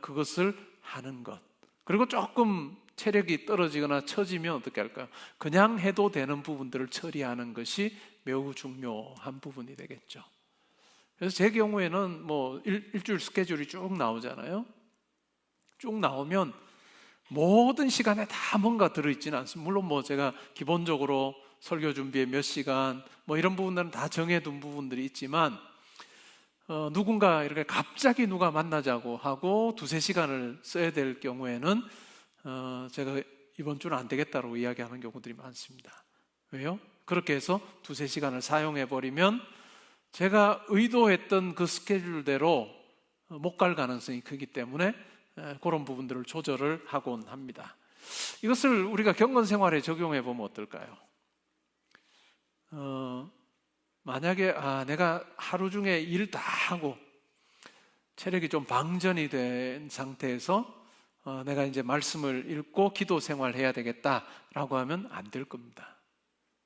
그것을 하는 것. 그리고 조금 체력이 떨어지거나 처지면 어떻게 할까요? 그냥 해도 되는 부분들을 처리하는 것이 매우 중요한 부분이 되겠죠. 그래서 제 경우에는 뭐 일주일 스케줄이 쭉 나오잖아요. 쭉 나오면 모든 시간에 다 뭔가 들어있지는 않습니다. 물론 뭐 제가 기본적으로 설교 준비에 몇 시간 뭐 이런 부분들은 다 정해둔 부분들이 있지만, 누군가 이렇게 갑자기 누가 만나자고 하고 두세 시간을 써야 될 경우에는 제가 이번 주는 안 되겠다고 이야기하는 경우들이 많습니다. 왜요? 그렇게 해서 두세 시간을 사용해 버리면 제가 의도했던 그 스케줄대로 못 갈 가능성이 크기 때문에 그런 부분들을 조절을 하곤 합니다. 이것을 우리가 경건 생활에 적용해 보면 어떨까요? 만약에 내가 하루 중에 일 다 하고 체력이 좀 방전이 된 상태에서 내가 이제 말씀을 읽고 기도 생활해야 되겠다라고 하면 안 될 겁니다.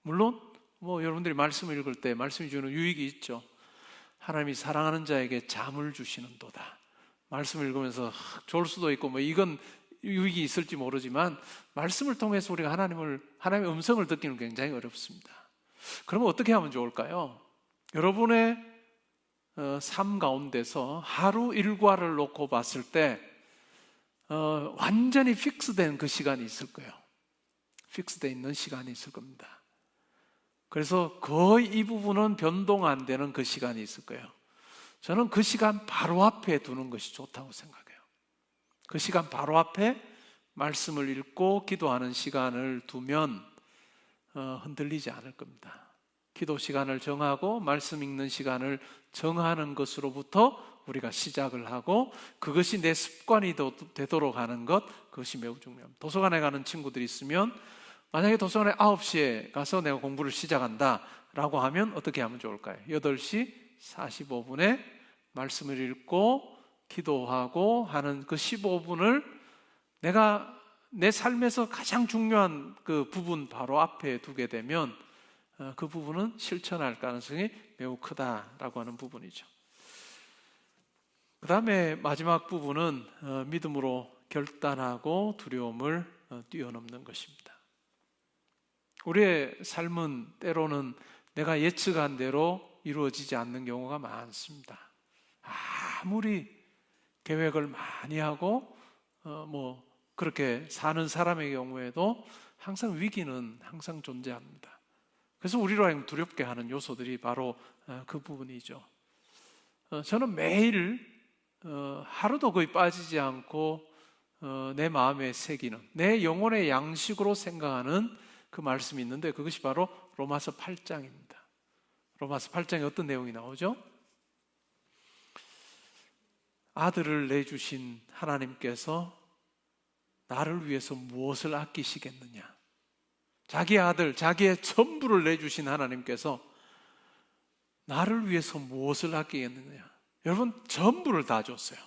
물론 뭐 여러분들이 말씀을 읽을 때 말씀이 주는 유익이 있죠. 하나님이 사랑하는 자에게 잠을 주시는도다. 말씀을 읽으면서 좋을 수도 있고 뭐 이건 유익이 있을지 모르지만, 말씀을 통해서 우리가 하나님의 음성을 듣기는 굉장히 어렵습니다. 그러면 어떻게 하면 좋을까요? 여러분의 삶 가운데서 하루 일과를 놓고 봤을 때 완전히 픽스된 그 시간이 있을 거예요. 픽스되어 있는 시간이 있을 겁니다. 그래서 거의 이 부분은 변동 안 되는 그 시간이 있을 거예요. 저는 그 시간 바로 앞에 두는 것이 좋다고 생각해요. 그 시간 바로 앞에 말씀을 읽고 기도하는 시간을 두면 흔들리지 않을 겁니다. 기도 시간을 정하고 말씀 읽는 시간을 정하는 것으로부터 우리가 시작을 하고, 그것이 내 습관이 되도록 하는 것, 그것이 매우 중요합니다. 도서관에 가는 친구들이 있으면 만약에 도서관에 9시에 가서 내가 공부를 시작한다 라고 하면 어떻게 하면 좋을까요? 8시 45분에 말씀을 읽고 기도하고 하는 그 15분을 내가 내 삶에서 가장 중요한 그 부분 바로 앞에 두게 되면 그 부분은 실천할 가능성이 매우 크다라고 하는 부분이죠. 그 다음에 마지막 부분은 믿음으로 결단하고 두려움을 뛰어넘는 것입니다. 우리의 삶은 때로는 내가 예측한 대로 이루어지지 않는 경우가 많습니다. 아무리 계획을 많이 하고 뭐 그렇게 사는 사람의 경우에도 항상 위기는 항상 존재합니다. 그래서 우리로 하여금 두렵게 하는 요소들이 바로 그 부분이죠. 저는 매일 하루도 거의 빠지지 않고 내 마음에 새기는, 내 영혼의 양식으로 생각하는 그 말씀이 있는데, 그것이 바로 로마서 8장입니다. 로마서 8장에 어떤 내용이 나오죠? 아들을 내주신 하나님께서 나를 위해서 무엇을 아끼시겠느냐? 자기 아들, 자기의 전부를 내주신 하나님께서 나를 위해서 무엇을 아끼겠느냐? 여러분, 전부를 다 줬어요.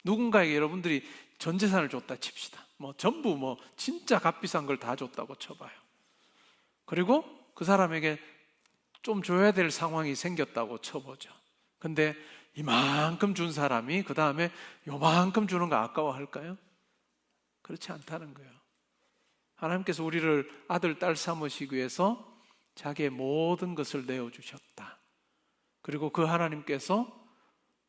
누군가에게 여러분들이 전 재산을 줬다 칩시다. 전부 진짜 값비싼 걸 다 줬다고 쳐봐요. 그리고 그 사람에게 좀 줘야 될 상황이 생겼다고 쳐보죠. 근데 이만큼 준 사람이 그 다음에 요만큼 주는 거 아까워할까요? 그렇지 않다는 거예요. 하나님께서 우리를 아들, 딸 삼으시기 위해서 자기의 모든 것을 내어주셨다. 그리고 그 하나님께서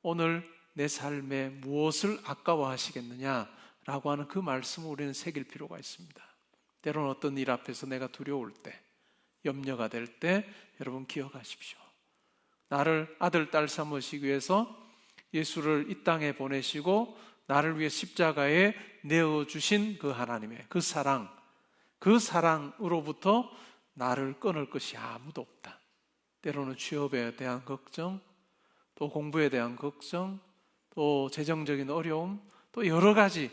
오늘 내 삶에 무엇을 아까워하시겠느냐라고 하는 그 말씀을 우리는 새길 필요가 있습니다. 때로는 어떤 일 앞에서 내가 두려울 때, 염려가 될 때 여러분 기억하십시오. 나를 아들, 딸 삼으시기 위해서 예수를 이 땅에 보내시고 나를 위해 십자가에 내어주신 그 하나님의 그 사랑, 그 사랑으로부터 나를 끊을 것이 아무도 없다. 때로는 취업에 대한 걱정, 또 공부에 대한 걱정, 또 재정적인 어려움, 또 여러 가지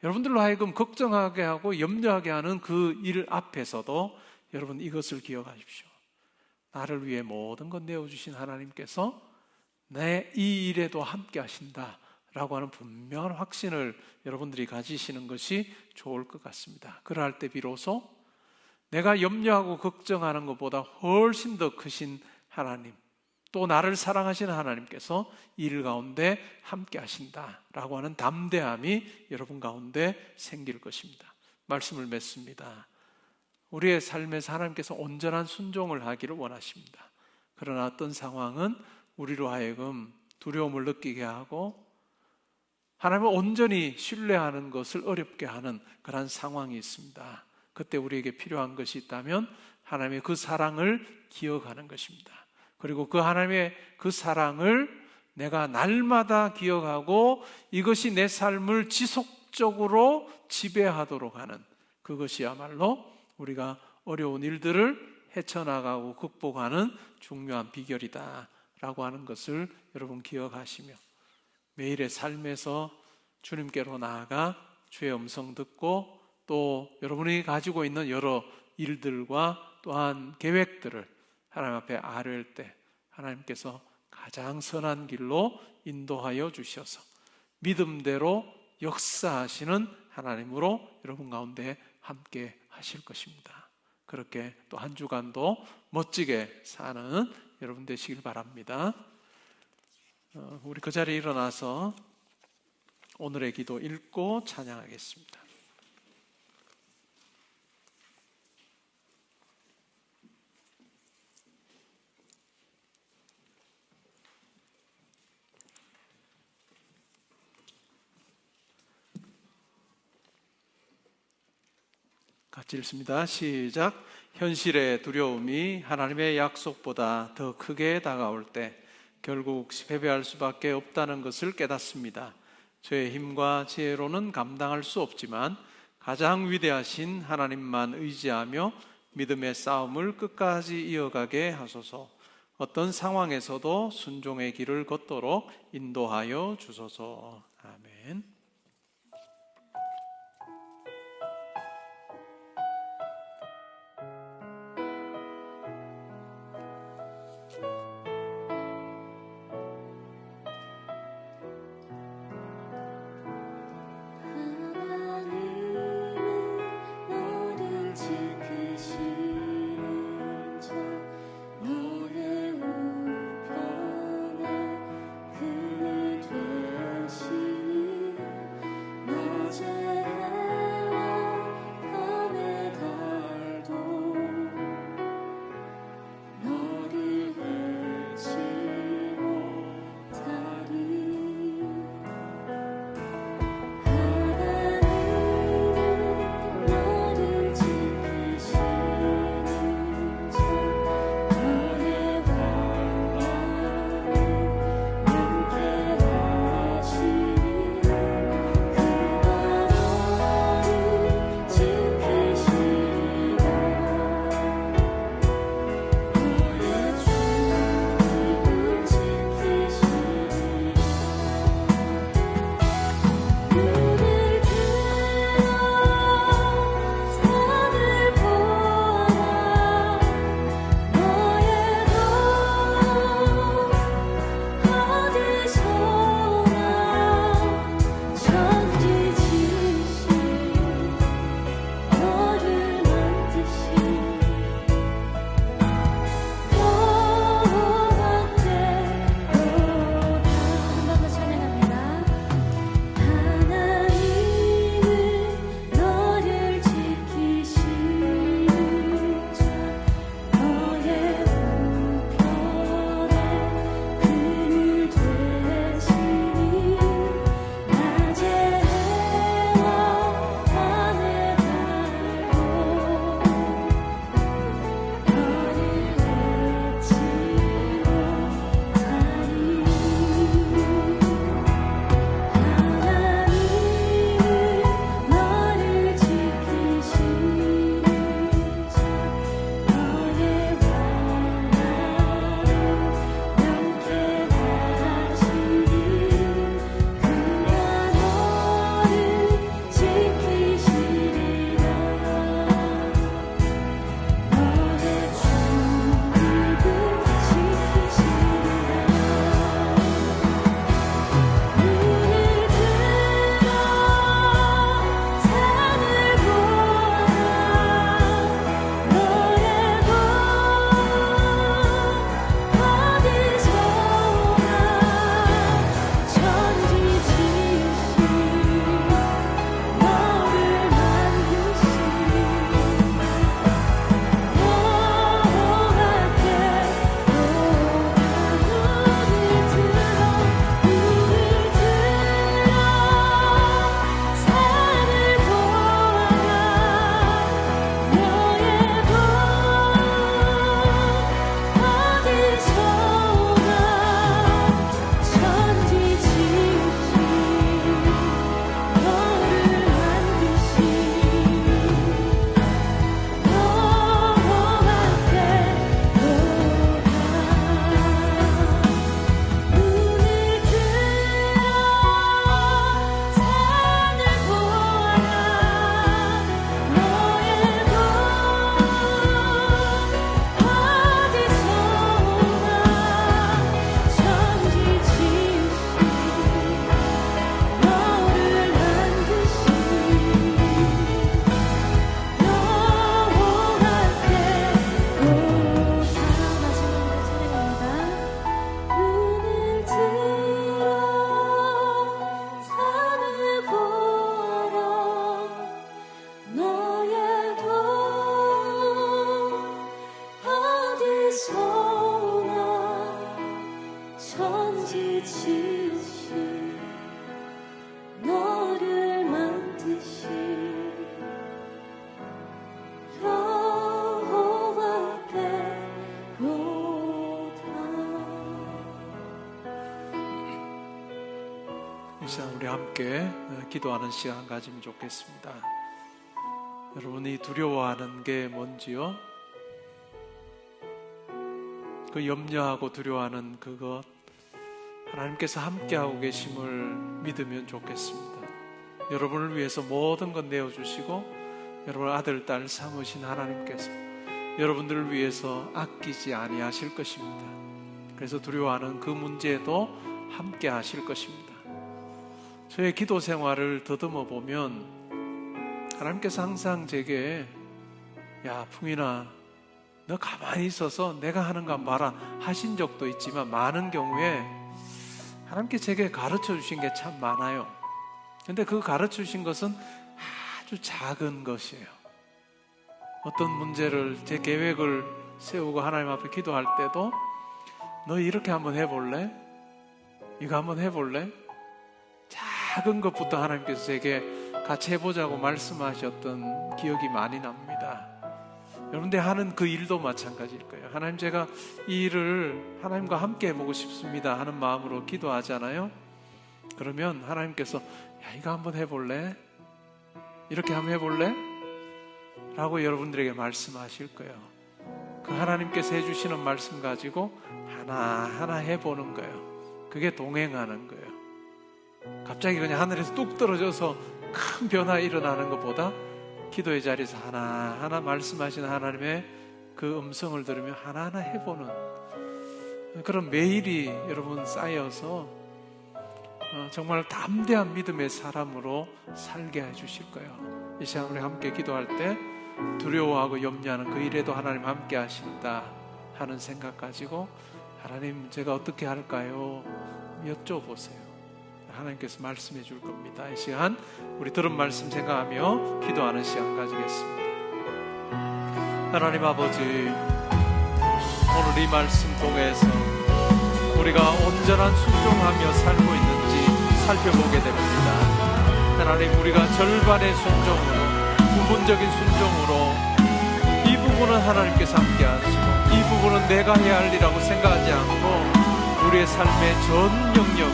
여러분들로 하여금 걱정하게 하고 염려하게 하는 그 일 앞에서도 여러분 이것을 기억하십시오. 나를 위해 모든 것 내어주신 하나님께서 내 이 일에도 함께 하신다라고 하는 분명한 확신을 여러분들이 가지시는 것이 좋을 것 같습니다. 그럴 때 비로소 내가 염려하고 걱정하는 것보다 훨씬 더 크신 하나님, 또 나를 사랑하시는 하나님께서 이 일 가운데 함께 하신다라고 하는 담대함이 여러분 가운데 생길 것입니다. 말씀을 맺습니다. 우리의 삶에서 하나님께서 온전한 순종을 하기를 원하십니다. 그러나 어떤 상황은 우리로 하여금 두려움을 느끼게 하고 하나님을 온전히 신뢰하는 것을 어렵게 하는 그런 상황이 있습니다. 그때 우리에게 필요한 것이 있다면 하나님의 그 사랑을 기억하는 것입니다. 그리고 그 하나님의 그 사랑을 내가 날마다 기억하고 이것이 내 삶을 지속적으로 지배하도록 하는, 그것이야말로 우리가 어려운 일들을 헤쳐나가고 극복하는 중요한 비결이다라고 하는 것을 여러분 기억하시며 매일의 삶에서 주님께로 나아가 주의 음성 듣고 또 여러분이 가지고 있는 여러 일들과 또한 계획들을 하나님 앞에 아뢰을 때 하나님께서 가장 선한 길로 인도하여 주셔서 믿음대로 역사하시는 하나님으로 여러분 가운데 함께 하실 것입니다. 그렇게 또 한 주간도 멋지게 사는 여러분 되시길 바랍니다. 우리 그 자리에 일어나서 오늘의 기도 읽고 찬양하겠습니다. 같이 읽습니다. 시작. 현실의 두려움이 하나님의 약속보다 더 크게 다가올 때 결국 패배할 수밖에 없다는 것을 깨닫습니다. 저의 힘과 지혜로는 감당할 수 없지만 가장 위대하신 하나님만 의지하며 믿음의 싸움을 끝까지 이어가게 하소서. 어떤 상황에서도 순종의 길을 걷도록 인도하여 주소서. 아멘. 우편한 그는 되시니 지으신 너를 만드신 이 시간 우리 함께 기도하는 시간 가지면 좋겠습니다. 여러분이 두려워하는 게 뭔지요? 그 염려하고 두려워하는 그것, 하나님께서 함께하고 계심을 믿으면 좋겠습니다. 여러분을 위해서 모든 것 내어주시고 여러분 아들, 딸 삼으신 하나님께서 여러분들을 위해서 아끼지 아니하실 것입니다. 그래서 두려워하는 그 문제도 함께 하실 것입니다. 저의 기도 생활을 더듬어 보면 하나님께서 항상 제게 야 풍인아, 너 가만히 있어서 내가 하는 거 봐라 하신 적도 있지만 많은 경우에 하나님께 제게 가르쳐 주신 게 참 많아요. 근데 그 가르쳐 주신 것은 아주 작은 것이에요. 어떤 문제를 제 계획을 세우고 하나님 앞에 기도할 때도 너 이렇게 한번 해볼래? 이거 한번 해볼래? 작은 것부터 하나님께서 제게 같이 해보자고 말씀하셨던 기억이 많이 납니다. 여러분들 하는 그 일도 마찬가지일 거예요. 하나님, 제가 이 일을 하나님과 함께 해보고 싶습니다 하는 마음으로 기도하잖아요. 그러면 하나님께서 야 이거 한번 해볼래? 이렇게 한번 해볼래? 라고 여러분들에게 말씀하실 거예요. 그 하나님께서 해주시는 말씀 가지고 하나하나 해보는 거예요. 그게 동행하는 거예요. 갑자기 그냥 하늘에서 뚝 떨어져서 큰 변화 일어나는 것보다 기도의 자리에서 하나하나 말씀하시는 하나님의 그 음성을 들으며 하나하나 해보는 그런 매일이 여러분 쌓여서 정말 담대한 믿음의 사람으로 살게 해주실 거예요. 이 시간 우리 함께 기도할 때 두려워하고 염려하는 그 일에도 하나님 함께 하신다 하는 생각 가지고 하나님 제가 어떻게 할까요? 여쭤보세요. 하나님께서 말씀해 줄 겁니다. 이 시간 우리 들은 말씀 생각하며 기도하는 시간 가지겠습니다. 하나님 아버지, 오늘 이 말씀 통해서 우리가 온전한 순종하며 살고 있는지 살펴보게 됩니다. 하나님, 우리가 절반의 순종으로, 부분적인 순종으로 이 부분은 하나님께서 함께 하시고 이 부분은 내가 해야 할 일이라고 생각하지 않고 우리의 삶의 전 영역,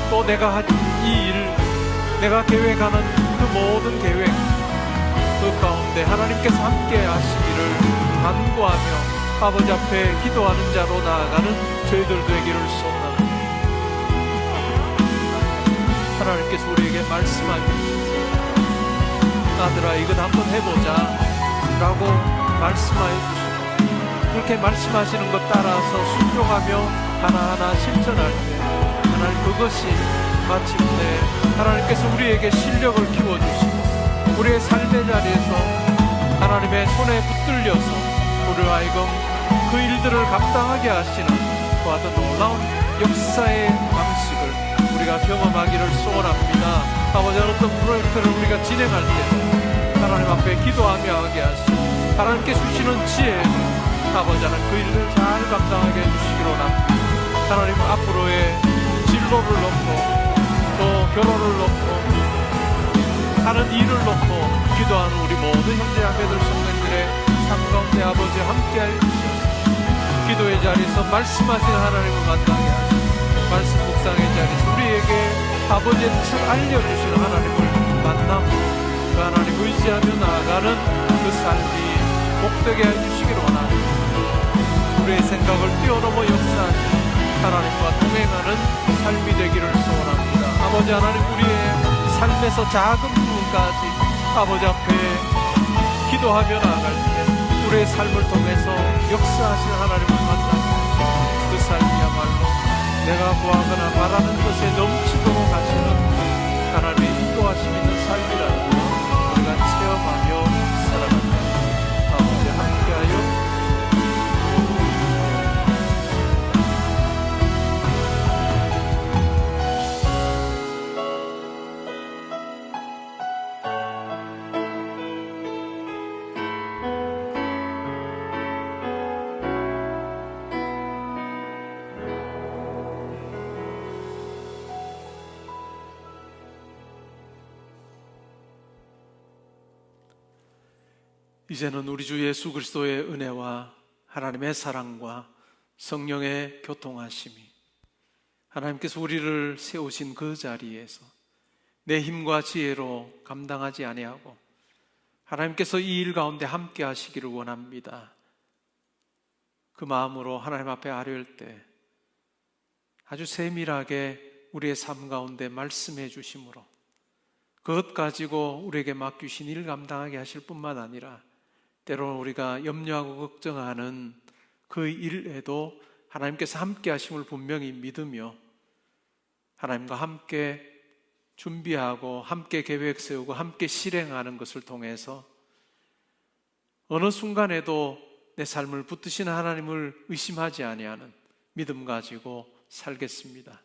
또 내가 할 이 일, 내가 계획하는 그 모든 계획, 그 가운데 하나님께서 함께 하시기를 간구하며 아버지 앞에 기도하는 자로 나아가는 저희들 되기를 소원합니다. 하나님께서 우리에게 말씀하십니다. 아들아, 이것 한번 해보자 라고 말씀하여 주시고 그렇게 말씀하시는 것 따라서 순종하며 하나하나 실천할 때 하나님, 그것이 마침내 하나님께서 우리에게 실력을 키워주시고 우리의 삶의 자리에서 하나님의 손에 붙들려서 우리로 하여금 그 일들을 감당하게 하시는 그와 같은 놀라운 역사의 방식을 우리가 경험하기를 소원합니다. 아버지, 어떤 프로젝트를 우리가 진행할 때 하나님 앞에 기도하며 하게 하시고 하나님께 주시는 지혜를 아버지 하나님 그 일을 잘 감당하게 해주시기로 합니다. 하나님, 앞으로의 진로를 놓고 또 결혼을 놓고 하는 일을 놓고 기도하는 우리 모든 형제자매들 성도님들의 삶 가운데 아버지 함께하여 주시옵소서. 기도의 자리에서 말씀하시는 하나님을 만나게 하시고 말씀 묵상의 자리에서 우리에게 아버지의 뜻을 알려주시는 하나님을 만나고 그 하나님 의지하며 나아가는 그 삶이 복되게 해주시기를 원합니다. 우리의 생각을 뛰어넘어 역사하시는 하나님과 동행하는 삶이 되기를 소원합니다. 아버지 하나님, 우리의 삶에서 작은 부분까지 아버지 앞에 기도하며 나아갈 때 우리의 삶을 통해서 역사하시는 하나님을 만나고 그 삶이야말로 내가 구하거나 바라는 것에 넘치도록 하시는 하나님의 인도하심 있는 삶이라는 것 우리가 체험하며 살아갑니다. 아버지, 함께하여 이제는 우리 주 예수 그리스도의 은혜와 하나님의 사랑과 성령의 교통하심이 하나님께서 우리를 세우신 그 자리에서 내 힘과 지혜로 감당하지 아니하고 하나님께서 이 일 가운데 함께 하시기를 원합니다. 그 마음으로 하나님 앞에 아뢰올 때 아주 세밀하게 우리의 삶 가운데 말씀해 주심으로 그것 가지고 우리에게 맡기신 일 감당하게 하실 뿐만 아니라 때로는 우리가 염려하고 걱정하는 그 일에도 하나님께서 함께 하심을 분명히 믿으며 하나님과 함께 준비하고 함께 계획 세우고 함께 실행하는 것을 통해서 어느 순간에도 내 삶을 붙드시는 하나님을 의심하지 아니하는 믿음 가지고 살겠습니다.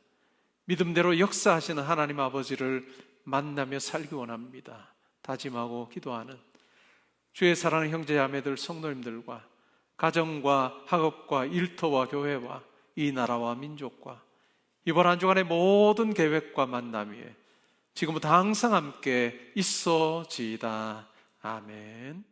믿음대로 역사하시는 하나님 아버지를 만나며 살기 원합니다. 다짐하고 기도하는 주의 사랑하는 형제자매들 성도님들과 가정과 학업과 일터와 교회와 이 나라와 민족과 이번 한 주간의 모든 계획과 만남 위에 지금부터 항상 함께 있어지이다. 아멘.